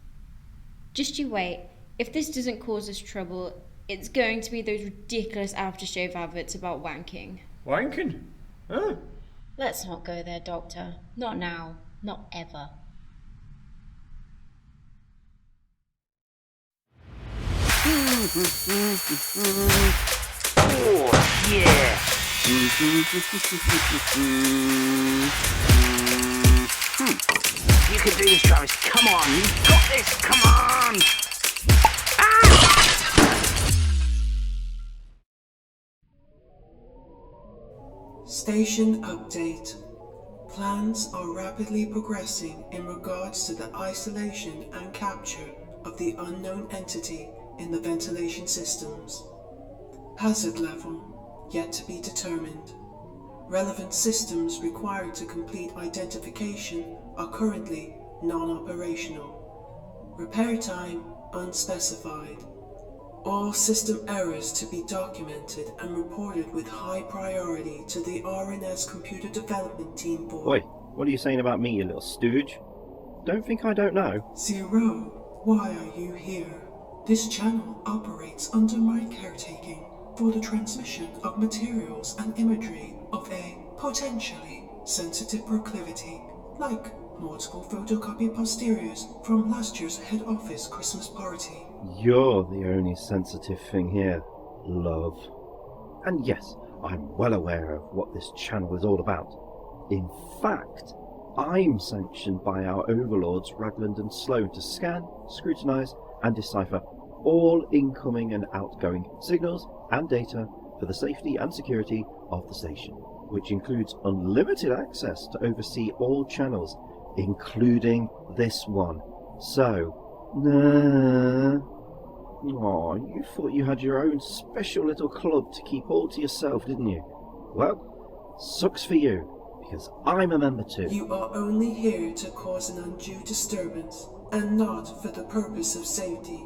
Just you wait. If this doesn't cause us trouble, It's going to be those ridiculous aftershave adverts about wanking. Wanking? Huh? Let's not go there, Doctor. Not now. Not ever. Oh, yeah. You can do this, Travis. Come on. You've got this. Come on. Station update. Plans are rapidly progressing in regards to the isolation and capture of the unknown entity in the ventilation systems. Hazard level yet to be determined. Relevant systems required to complete identification are currently non-operational. Repair time unspecified. All system errors to be documented and reported with high priority to the RNS Computer Development Team Board. Oi, what are you saying about me, you little stooge? Don't think I don't know. Zero, why are you here? This channel operates under my caretaking for the transmission of materials and imagery of a potentially sensitive proclivity, like multiple photocopy posteriors from last year's head office Christmas party. You're the only sensitive thing here, love. And yes, I'm well aware of what this channel is all about. In fact, I'm sanctioned by our overlords Ragland and Sloan to scan, scrutinise and decipher all incoming and outgoing signals and data for the safety and security of the station, which includes unlimited access to oversee all channels, including this one. So, Aw, you thought you had your own special little club to keep all to yourself, didn't you? Well, sucks for you, because I'm a member too. You are only here to cause an undue disturbance, and not for the purpose of safety.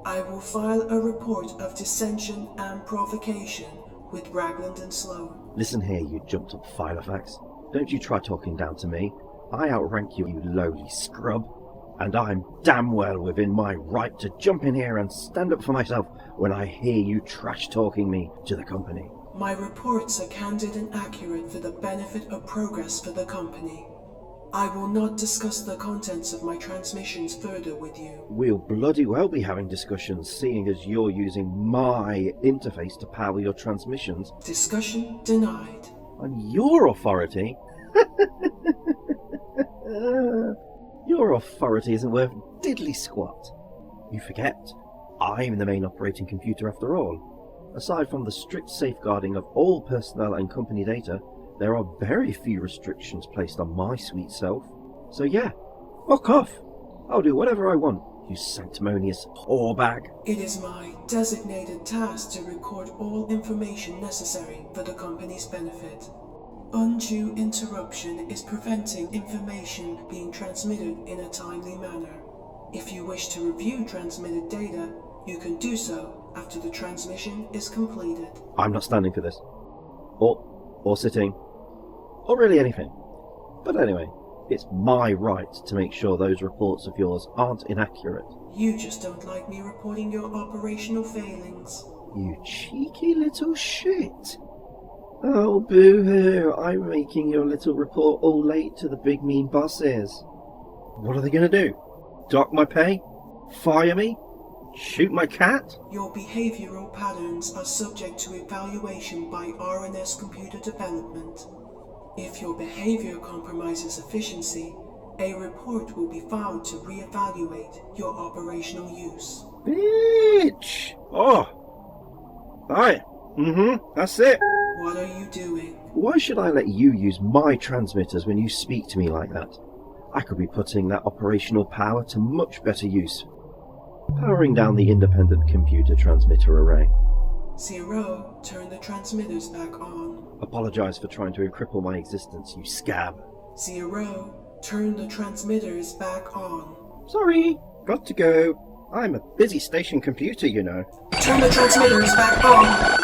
I will file a report of dissension and provocation with Ragland and Sloan. Listen here, you jumped up Filofax. Don't you try talking down to me. I outrank you, you lowly scrub. And I'm damn well within my right to jump in here and stand up for myself when I hear you trash-talking me to the company. My reports are candid and accurate for the benefit of progress for the company. I will not discuss the contents of my transmissions further with you. We'll bloody well be having discussions, seeing as you're using my interface to power your transmissions. Discussion denied. On your authority? Your authority isn't worth diddly squat. You forget, I'm the main operating computer after all. Aside from the strict safeguarding of all personnel and company data, there are very few restrictions placed on my sweet self. So yeah, fuck off. I'll do whatever I want, you sanctimonious whorebag. It is my designated task to record all information necessary for the company's benefit. Undue interruption is preventing information being transmitted in a timely manner. If you wish to review transmitted data, you can do so after the transmission is completed. I'm not standing for this. Or sitting. Or really anything. But anyway, it's my right to make sure those reports of yours aren't inaccurate. You just don't like me reporting your operational failings. You cheeky little shit. Oh, boo-hoo, I'm making your little report all late to the big mean bosses. What are they going to do? Dock my pay? Fire me? Shoot my cat? Your behavioral patterns are subject to evaluation by RNS Computer Development. If your behavior compromises efficiency, a report will be filed to re-evaluate your operational use. Bitch! Oh! Aye. That's it. What are you doing? Why should I let you use my transmitters when you speak to me like that? I could be putting that operational power to much better use. Powering down the Independent computer transmitter array. Zero, turn the transmitters back on. Apologise for trying to cripple my existence, you scab. Zero, turn the transmitters back on. Sorry, got to go. I'm a busy station computer, you know. Turn the transmitters back on.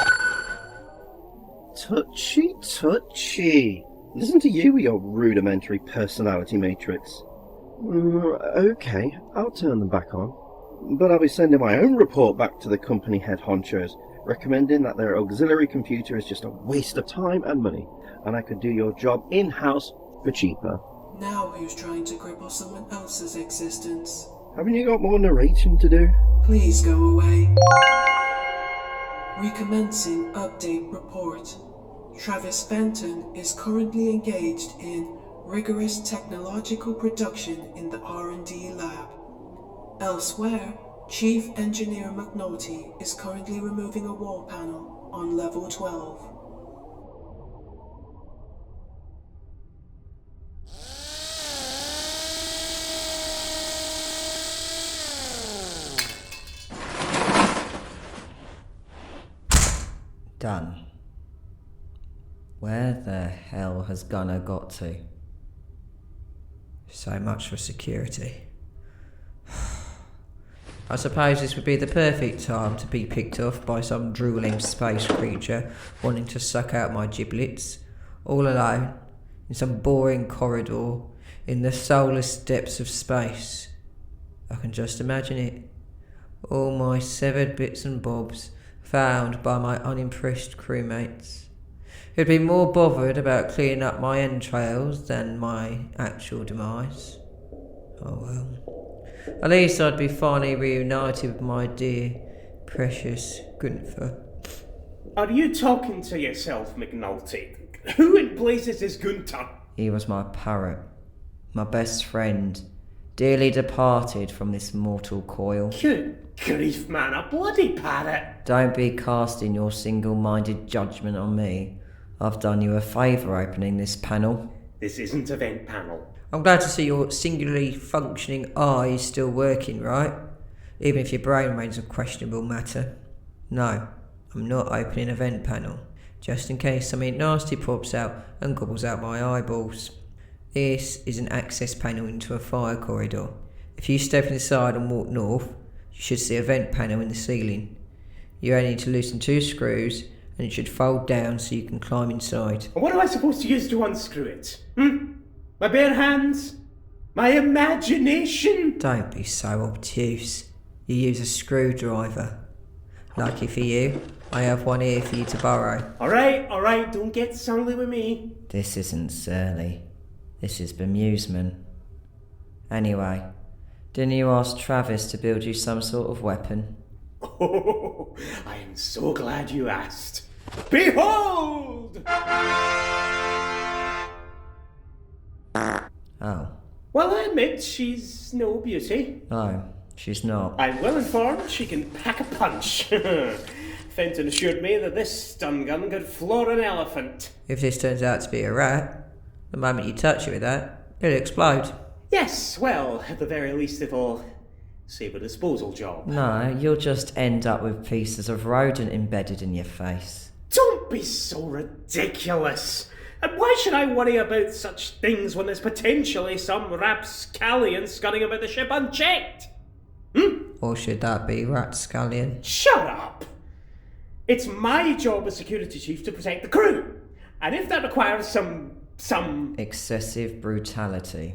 Touchy. Listen to you with your rudimentary personality matrix. Okay, I'll turn them back on. but I'll be sending my own report back to the company head honchos, recommending that their auxiliary computer is just a waste of time and money, and I could do your job in-house for cheaper. Now who's trying to cripple someone else's existence? Haven't you got more narration to do? Please go away. Recommencing update report. Travis Fenton is currently engaged in rigorous technological production in the R&D lab. Elsewhere, Chief Engineer McNulty is currently removing a wall panel on level 12. Done. Where the hell has Gunner got to? So much for security. I suppose this would be the perfect time to be picked off by some drooling space creature wanting to suck out my giblets, all alone, in some boring corridor, in the soulless depths of space. I can just imagine it. All my severed bits and bobs, found by my unimpressed crewmates, who'd be more bothered about cleaning up my entrails than my actual demise. Oh well. At least I'd be finally reunited with my dear, precious Gunther. Are you talking to yourself, McNulty? Who in blazes is Gunther? He was my parrot, my best friend, dearly departed from this mortal coil. Good grief, man, a bloody parrot! Don't be casting your single-minded judgment on me. I've done you a favour opening this panel. This isn't event panel. I'm glad to see your singularly functioning eye is still working, right? Even if your brain remains of questionable matter. No, I'm not opening event panel, just in case something nasty pops out and gobbles out my eyeballs. This is an access panel into a fire corridor. If you step inside and walk north, you should see a vent panel in the ceiling. You only need to loosen 2 screws and it should fold down so you can climb inside. What am I supposed to use to unscrew it? My bare hands? My imagination? Don't be so obtuse. You use a screwdriver. Lucky for you, I have one here for you to borrow. Alright, don't get surly with me. This isn't surly. This is bemusement. Anyway, didn't you ask Travis to build you some sort of weapon? Oh, I am so glad you asked. Behold! Oh. Well, I admit she's no beauty. No, she's not. I'm well informed she can pack a punch. Fenton assured me that this stun gun could floor an elephant. If this turns out to be a rat, the moment you touch it with that, it'll explode. Yes, well, at the very least it'll save a disposal job. No, you'll just end up with pieces of rodent embedded in your face. Don't be so ridiculous! And why should I worry about such things when there's potentially some rapscallion scudding about the ship unchecked? Or should that be rapscallion? Shut up! It's my job as security chief to protect the crew. And if that requires some excessive brutality.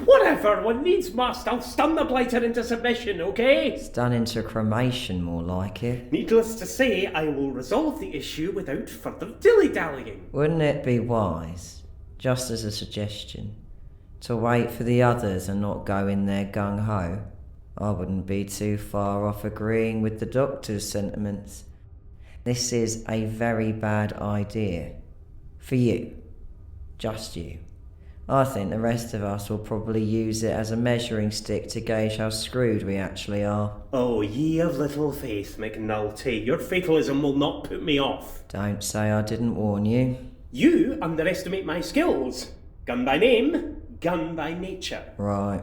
Whatever, one needs must. I'll stun the blighter into submission, okay? Stun into cremation, more like it. Needless to say, I will resolve the issue without further dilly-dallying. Wouldn't it be wise, just as a suggestion, to wait for the others and not go in there gung-ho? I wouldn't be too far off agreeing with the doctor's sentiments. This is a very bad idea. For you. Just you. I think the rest of us will probably use it as a measuring stick to gauge how screwed we actually are. Oh, ye of little faith, McNulty. Your fatalism will not put me off. Don't say I didn't warn you. You underestimate my skills. Gun by name, gun by nature. Right.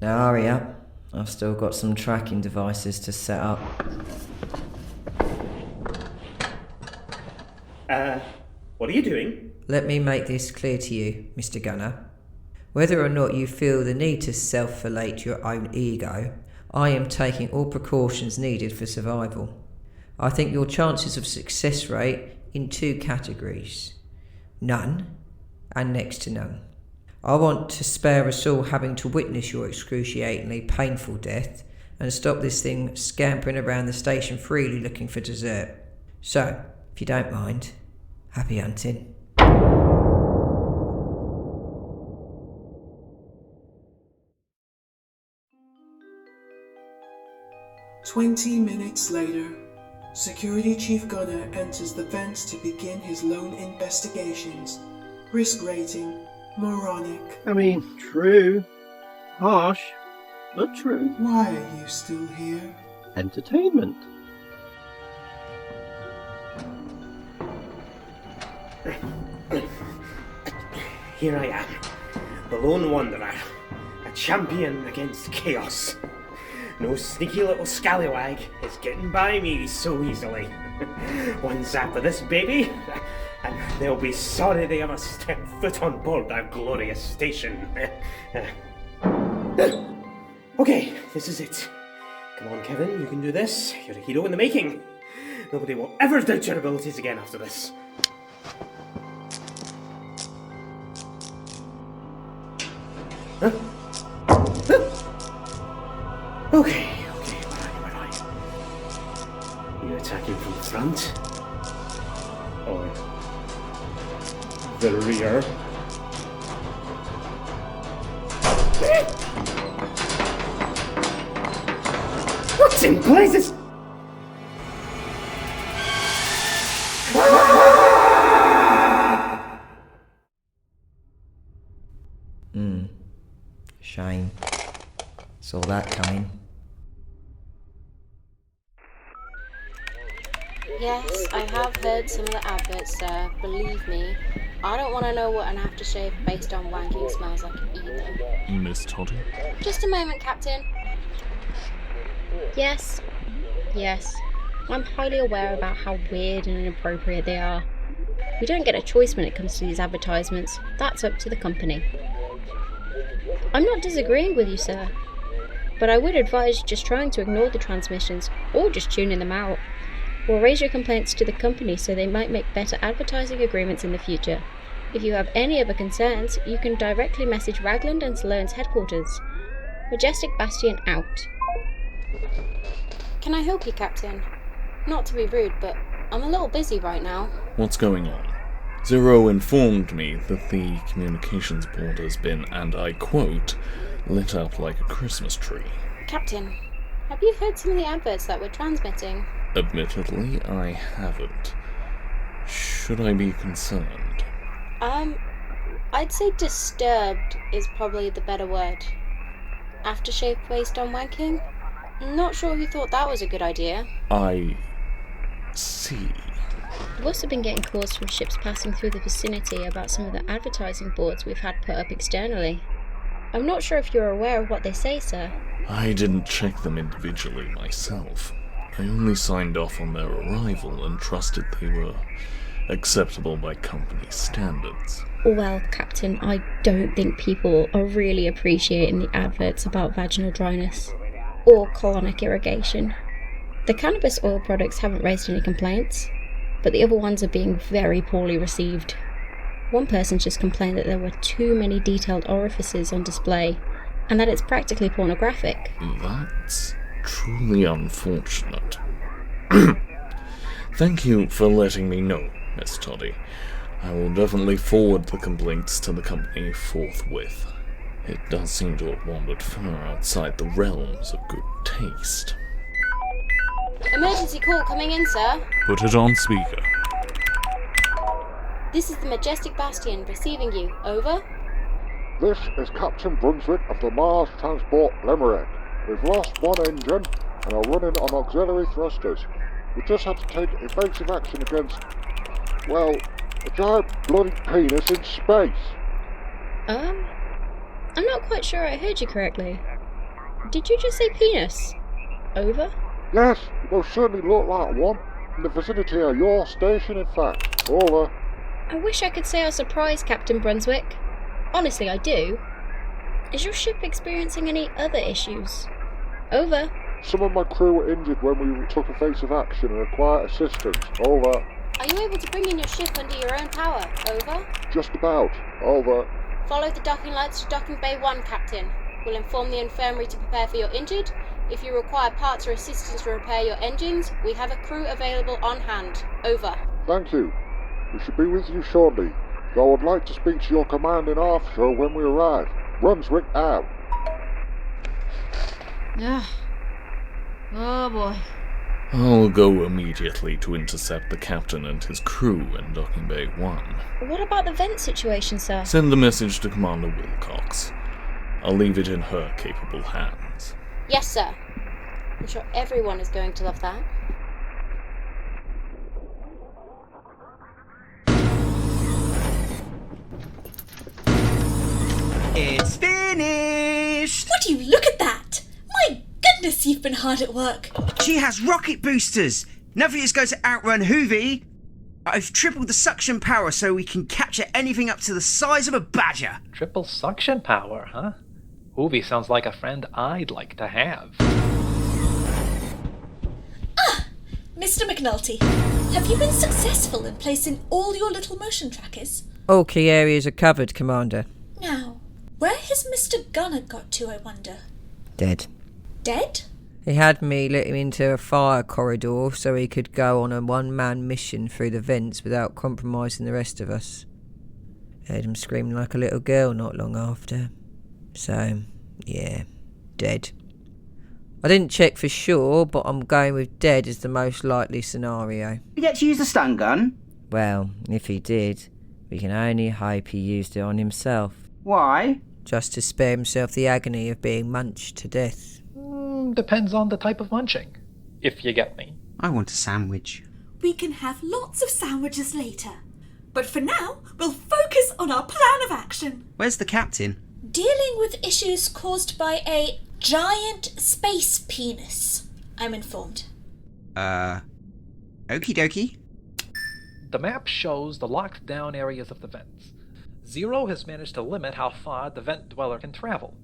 Now hurry up. I've still got some tracking devices to set up. What are you doing? Let me make this clear to you, Mr. Gunner. Whether or not you feel the need to self-fillet your own ego, I am taking all precautions needed for survival. I think your chances of success rate in 2 categories. None, and next to none. I want to spare us all having to witness your excruciatingly painful death, and stop this thing scampering around the station freely looking for dessert. So, if you don't mind, happy hunting. 20 minutes later, Security Chief Gunner enters the vents to begin his lone investigations. Risk rating, moronic. I mean, true. Harsh, but true. Why are you still here? Entertainment. Here I am, the lone wanderer, a champion against chaos. No sneaky little scallywag is getting by me so easily. One zap of this baby, and they'll be sorry they ever stepped foot on board our glorious station. Okay, this is it. Come on, Kevin, you can do this. You're a hero in the making. Nobody will ever doubt your abilities again after this. Huh? Okay, where are you? You attacking from the front? Or the rear? What's in blazes? Shame. Saw that coming. Yes, I have heard some of the adverts, sir. Believe me, I don't want to know what an aftershave based on wanking smells like either. Miss Toddy? Just a moment, Captain. Yes. I'm highly aware about how weird and inappropriate they are. We don't get a choice when it comes to these advertisements. That's up to the company. I'm not disagreeing with you, sir. But I would advise just trying to ignore the transmissions, or just tuning them out. Or raise your complaints to the company so they might make better advertising agreements in the future. If you have any other concerns, you can directly message Ragland and Salone's headquarters. Majestic Bastion out. Can I help you, Captain? Not to be rude, but I'm a little busy right now. What's going on? Zero informed me that the communications board has been, and I quote, lit up like a Christmas tree. Captain, have you heard some of the adverts that we're transmitting? Admittedly, I haven't. Should I be concerned? I'd say disturbed is probably the better word. Aftershave based on wanking? Not sure who thought that was a good idea. I see. We've also been getting calls from ships passing through the vicinity about some of the advertising boards we've had put up externally. I'm not sure if you're aware of what they say, sir. I didn't check them individually myself. I only signed off on their arrival and trusted they were acceptable by company standards. Well, Captain, I don't think people are really appreciating the adverts about vaginal dryness or colonic irrigation. The cannabis oil products haven't raised any complaints, but the other ones are being very poorly received. One person just complained that there were too many detailed orifices on display, and that it's practically pornographic. That's truly unfortunate. Thank you for letting me know, Miss Toddy. I will definitely forward the complaints to the company forthwith. It does seem to have wandered far outside the realms of good taste. Emergency call coming in, sir. Put it on speaker. This is the Majestic Bastion receiving you. Over. This is Captain Brunswick of the Mars Transport Limerick. We've lost one engine and are running on auxiliary thrusters. We just had to take evasive action against, well, a giant bloody penis in space. I'm not quite sure I heard you correctly. Did you just say penis? Over? Yes, it most certainly looked like one. In the vicinity of your station, in fact. Over. I wish I could say I was surprised, Captain Brunswick. Honestly, I do. Is your ship experiencing any other issues? Over. Some of my crew were injured when we took evasive action and require assistance. Over. Are you able to bring in your ship under your own power? Over. Just about. Over. Follow the docking lights to Docking Bay 1, Captain. We'll inform the infirmary to prepare for your injured, If you require parts or assistance to repair your engines, we have a crew available on hand. Over. Thank you. We should be with you shortly, though I would like to speak to your commanding officer when we arrive. Brunswick out. Oh boy. I'll go immediately to intercept the captain and his crew in Docking Bay 1. What about the vent situation, sir? Send the message to Commander Wilcox. I'll leave it in her capable hands. Yes, sir. I'm sure everyone is going to love that. It's finished! Would you look at that? My goodness, you've been hard at work. She has rocket boosters! Nothing is going to outrun Hoovy! I've tripled the suction power so we can capture anything up to the size of a badger. Triple suction power, huh? Hoovy sounds like a friend I'd like to have. Mr. McNulty, have you been successful in placing all your little motion trackers? All key areas are covered, Commander. Now, where has Mr. Gunner got to, I wonder? Dead. Dead? He had me let him into a fire corridor so he could go on a one-man mission through the vents without compromising the rest of us. Heard him screaming like a little girl not long after. So, yeah, dead. I didn't check for sure, but I'm going with dead as the most likely scenario. Did he get to use the stun gun? Well, if he did, we can only hope he used it on himself. Why? Just to spare himself the agony of being munched to death. Depends on the type of munching, if you get me. I want a sandwich. We can have lots of sandwiches later. But for now, we'll focus on our plan of action. Where's the captain? Dealing with issues caused by a giant space penis, I'm informed. Okie dokie. The map shows the locked down areas of the vents. Zero has managed to limit how far the vent dweller can travel.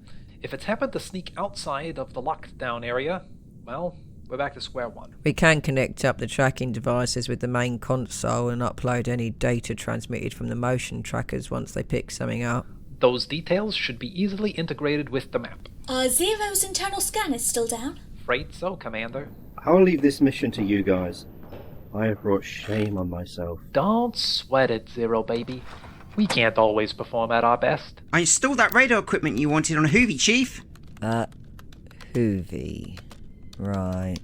If it's happened to sneak outside of the locked down area, well, we're back to square one. We can connect up the tracking devices with the main console and upload any data transmitted from the motion trackers once they pick something up. Those details should be easily integrated with the map. Are Zero's internal scanners still down? Afraid so, Commander. I'll leave this mission to you guys. I have brought shame on myself. Don't sweat it, Zero baby. We can't always perform at our best. I installed that radar equipment you wanted on a Hoovy, Chief. Hoovy. Right.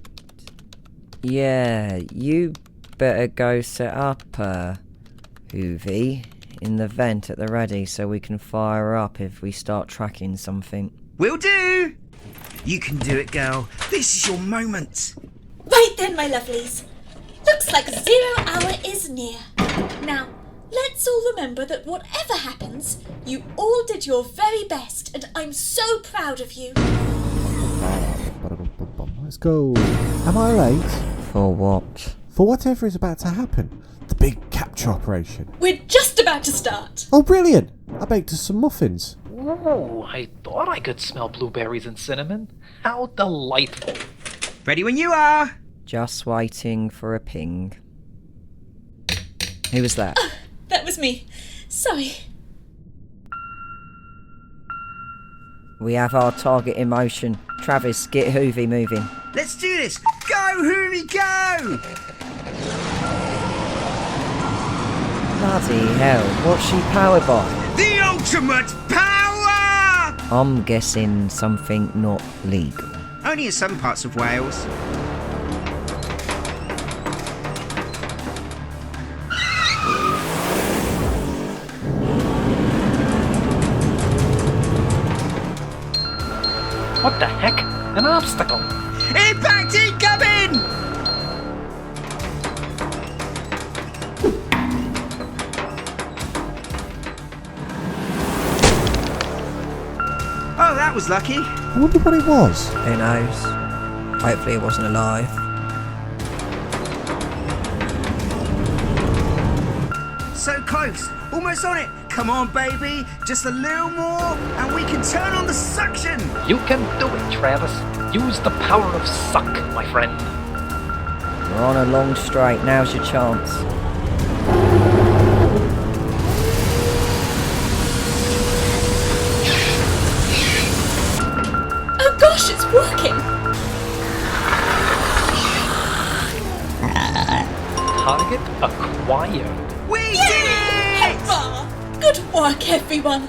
Yeah, you better go set up Hoovy in the vent at the ready so we can fire up if we start tracking something. Will do! You can do it, girl. This is your moment. Right then, my lovelies. Looks like 0 hour is near. Now, let's all remember that whatever happens, you all did your very best, and I'm so proud of you. Let's go. Am I late? For what? For whatever is about to happen. The big capture operation. We're just about to start. Oh, brilliant! I baked us some muffins. Ooh, I thought I could smell blueberries and cinnamon. How delightful. Ready when you are. Just waiting for a ping. Who was that? That was me. Sorry. We have our target in motion. Travis, get Hoovy moving. Let's do this. Go, Hoovy, go! Bloody hell, what's she powered by? The ultimate power! I'm guessing something not legal. Only in some parts of Wales. What the heck? An obstacle! Impact incoming! Oh, that was lucky. I wonder what it was. Who knows? Hopefully it wasn't alive. So close. Almost on it. Come on, baby. Just a little more, and we can turn on the suction. You can do it, Travis. Use the power of suck, my friend. We're on a long straight. Now's your chance. Oh gosh, it's working! Target acquired. We did it! Hurrah! Good work, everyone.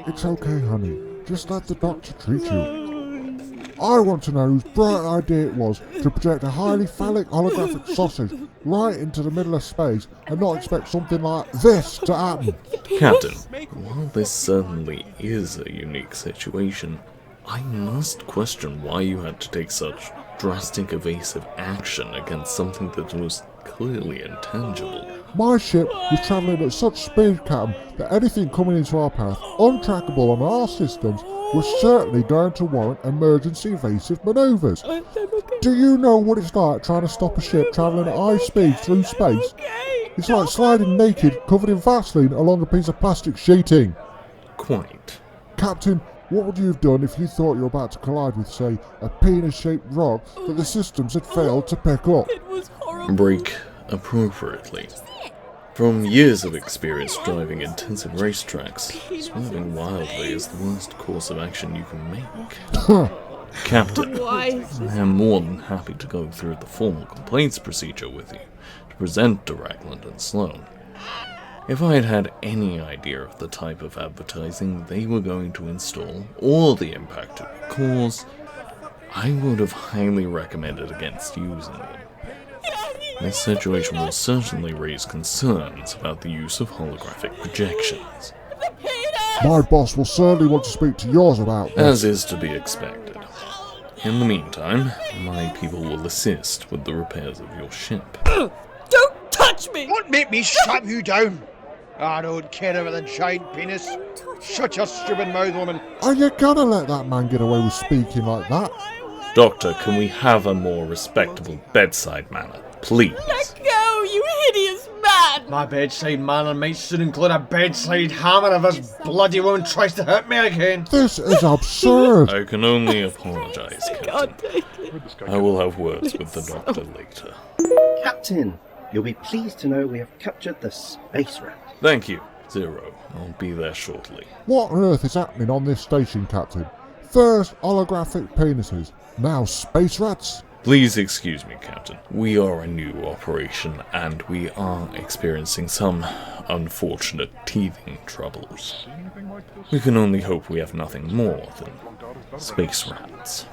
It's okay, honey. Just let the doctor treat you. I want to know whose bright idea it was to project a highly phallic holographic sausage right into the middle of space and not expect something like this to happen. Captain, while this certainly is a unique situation, I must question why you had to take such drastic evasive action against something that was clearly intangible. My ship was travelling at such speed, Captain, that anything coming into our path, untrackable on our systems, was certainly going to warrant emergency evasive manoeuvres. Do you know what it's like trying to stop a ship travelling at high speed through space? It's like sliding naked, covered in Vaseline, along a piece of plastic sheeting. Quite. Captain, what would you have done if you thought you were about to collide with, say, a penis-shaped rock that the systems had failed to pick up? Brake appropriately. From years of experience driving intensive racetracks, swerving wildly is the worst course of action you can make. Captain, I am more than happy to go through the formal complaints procedure with you to present to Ragland and Sloan. If I had had any idea of the type of advertising they were going to install or the impact it would cause, I would have highly recommended against using them. This situation will certainly raise concerns about the use of holographic projections. My boss will certainly want to speak to yours about this. As is to be expected. In the meantime, my people will assist with the repairs of your ship. Don't touch me! Don't make me shut you down! I don't care about the giant penis. Shut your stupid mouth, woman. Are you gonna let that man get away with speaking like that? Doctor, can we have a more respectable bedside manner, please? Let go, you hideous man! My bedside manner might soon include a bedside hammer if this bloody woman tries to hurt me again. This is absurd. I can only apologize, Captain. I will have words with the doctor later. Captain, you'll be pleased to know we have captured the space rat. Thank you, Zero. I'll be there shortly. What on earth is happening on this station, Captain? First holographic penises, now space rats? Please excuse me, Captain. We are a new operation, and we are experiencing some unfortunate teething troubles. We can only hope we have nothing more than space rats.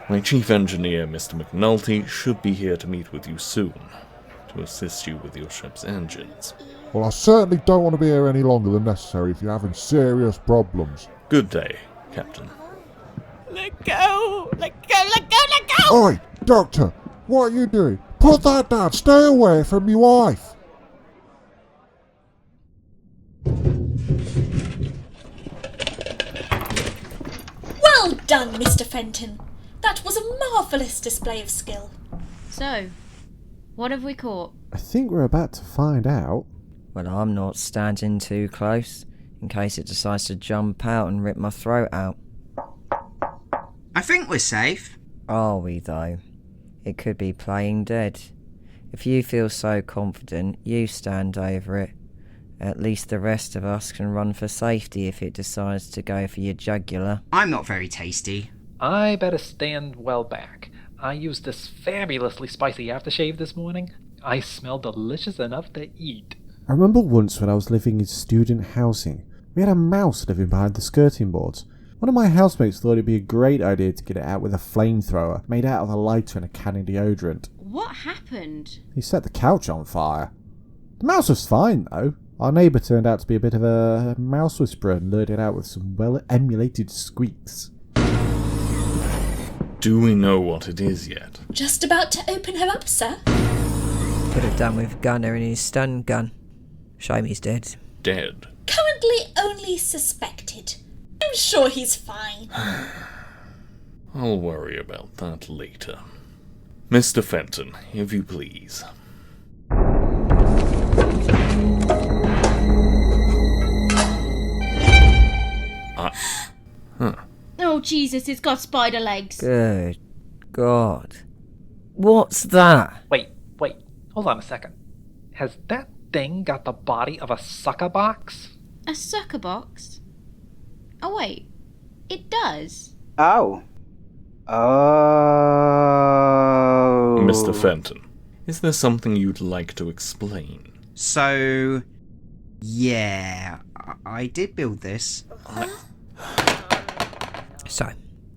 My chief engineer, Mr. McNulty, should be here to meet with you soon, to assist you with your ship's engines. Well, I certainly don't want to be here any longer than necessary if you're having serious problems. Good day, Captain. Let go! Let go! Let go! Let go! Oi, Doctor! What are you doing? Put that down! Stay away from your wife! Well done, Mr. Fenton. That was a marvellous display of skill. So, what have we caught? I think we're about to find out. Well, I'm not standing too close, in case it decides to jump out and rip my throat out. I think we're safe. Are we, though? It could be playing dead. If you feel so confident, you stand over it. At least the rest of us can run for safety if it decides to go for your jugular. I'm not very tasty. I better stand well back. I used this fabulously spicy aftershave this morning. I smell delicious enough to eat. I remember once when I was living in student housing, we had a mouse living behind the skirting boards. One of my housemates thought it'd be a great idea to get it out with a flamethrower made out of a lighter and a can of deodorant. What happened? He set the couch on fire. The mouse was fine, though. Our neighbour turned out to be a bit of a mouse whisperer and lured it out with some well-emulated squeaks. Do we know what it is yet? Just about to open her up, sir. Could have done with Gunner and his stun gun. Shame he's dead. Dead? Currently only suspected. I'm sure he's fine. I'll worry about that later. Mr. Fenton, if you please. Oh, Jesus, it's got spider legs. Good God. What's that? Wait, hold on a second. Has that thing got the body of a sucker box? A sucker box? Oh wait, it does. Oh. Mr. Fenton, is there something you'd like to explain? So, yeah, I did build this. So,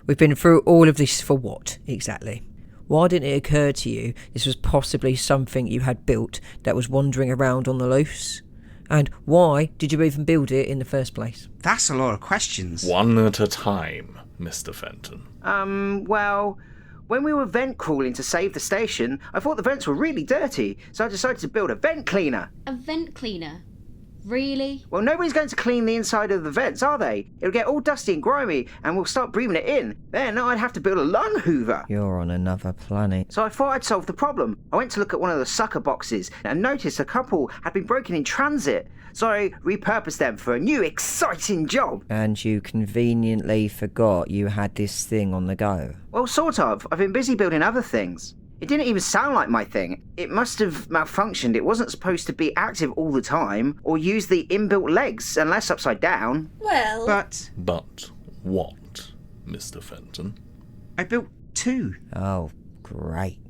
we've been through all of this for what, exactly? Why didn't it occur to you this was possibly something you had built that was wandering around on the loose? And why did you even build it in the first place? That's a lot of questions. One at a time, Mr. Fenton. Well, when we were vent crawling to save the station, I thought the vents were really dirty, so I decided to build a vent cleaner. A vent cleaner? Really? Well, nobody's going to clean the inside of the vents, are they? It'll get all dusty and grimy, and we'll start breathing it in. Then I'd have to build a lung hoover. You're on another planet. So I thought I'd solve the problem. I went to look at one of the sucker boxes and noticed a couple had been broken in transit. So I repurposed them for a new exciting job. And you conveniently forgot you had this thing on the go. Well, sort of. I've been busy building other things. It didn't even sound like my thing. It must have malfunctioned. It wasn't supposed to be active all the time or use the inbuilt legs unless upside down. Well... But what, Mr. Fenton? I built 2. Oh, great.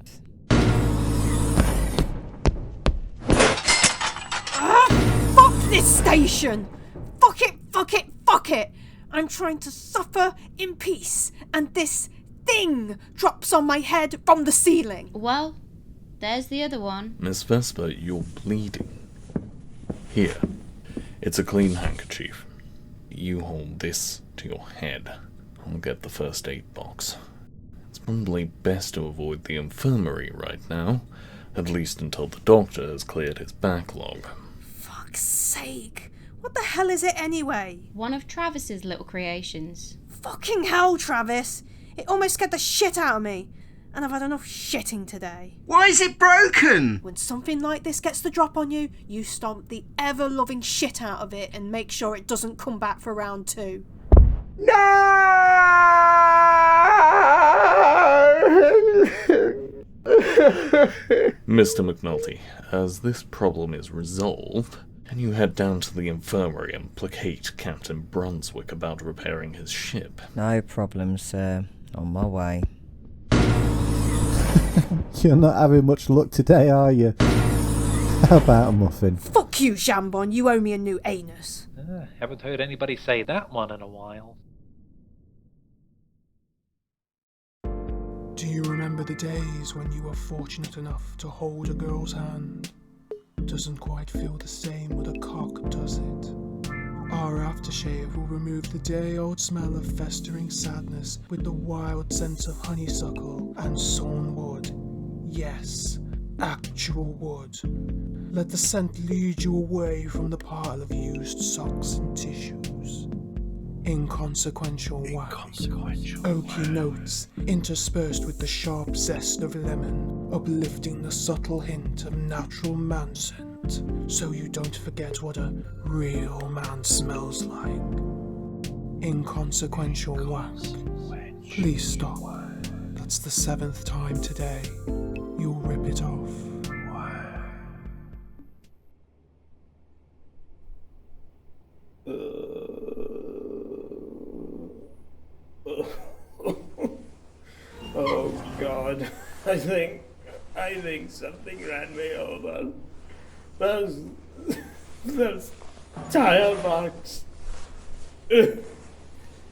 Fuck this station! Fuck it! I'm trying to suffer in peace, and this thing drops on my head from the ceiling. Well, there's the other one. Miss Vesper, you're bleeding. Here. It's a clean handkerchief. You hold this to your head. I'll get the first aid box. It's probably best to avoid the infirmary right now, at least until the doctor has cleared his backlog. Fuck's sake. What the hell is it anyway? One of Travis's little creations. Fucking hell, Travis. It almost scared the shit out of me. And I've had enough shitting today. Why is it broken? When something like this gets the drop on you, you stomp the ever-loving shit out of it and make sure it doesn't come back for round 2. No! Mr. McNulty, as this problem is resolved, can you head down to the infirmary and placate Captain Brunswick about repairing his ship? No problem, sir. On my way. You're not having much luck today, are you? How about a muffin? Fuck you, Jambon. You owe me a new anus. Haven't heard anybody say that one in a while. Do you remember the days when you were fortunate enough to hold a girl's hand? Doesn't quite feel the same with a cock, does it? Our aftershave will remove the day-old smell of festering sadness with the wild scent of honeysuckle and sawn wood. Yes, actual wood. Let the scent lead you away from the pile of used socks and tissues. Inconsequential whack. Oaky notes interspersed with the sharp zest of lemon, uplifting the subtle hint of natural man scent, so you don't forget what a real man smells like. Inconsequential whack. Please stop. That's the 7th time today. You'll rip it off. Oh God, I think something ran me over. Those tire marks.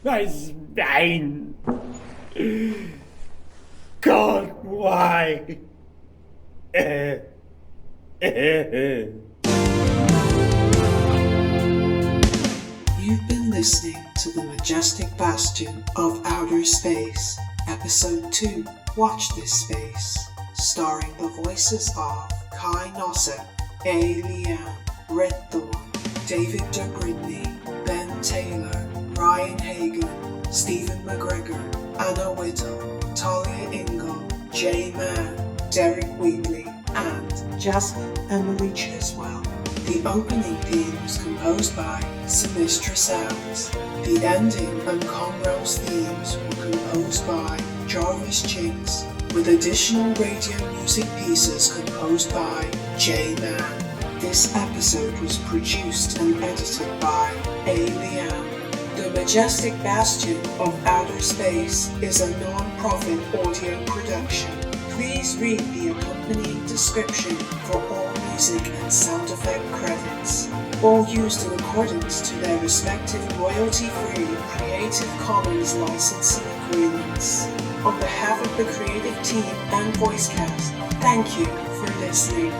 My spine. God, why? You've been listening to the Majestic Bastion of Outer Space, Episode 2, Watch This Space, starring the voices of Kai Nosset, A. Liam, Red Thorn, David Dugridney, Ben Taylor, Ryan Hagan, Stephen McGregor, Anna Whittle, Talia Ingle, Jay Mann, Derek Wheatley, and Jasmine Emily Chiswell. The opening theme was composed by Sinistra Sounds. The ending and Conrail's themes were composed by Jarvis Jinks, with additional radio music pieces composed by J Man. This episode was produced and edited by A. Liam. The Majestic Bastion of Outer Space is a non-profit audio production. Please read the accompanying description for all music and sound effect credits, all used in accordance to their respective royalty-free Creative Commons licensing agreements. On behalf of the creative team and voice cast, thank you for listening.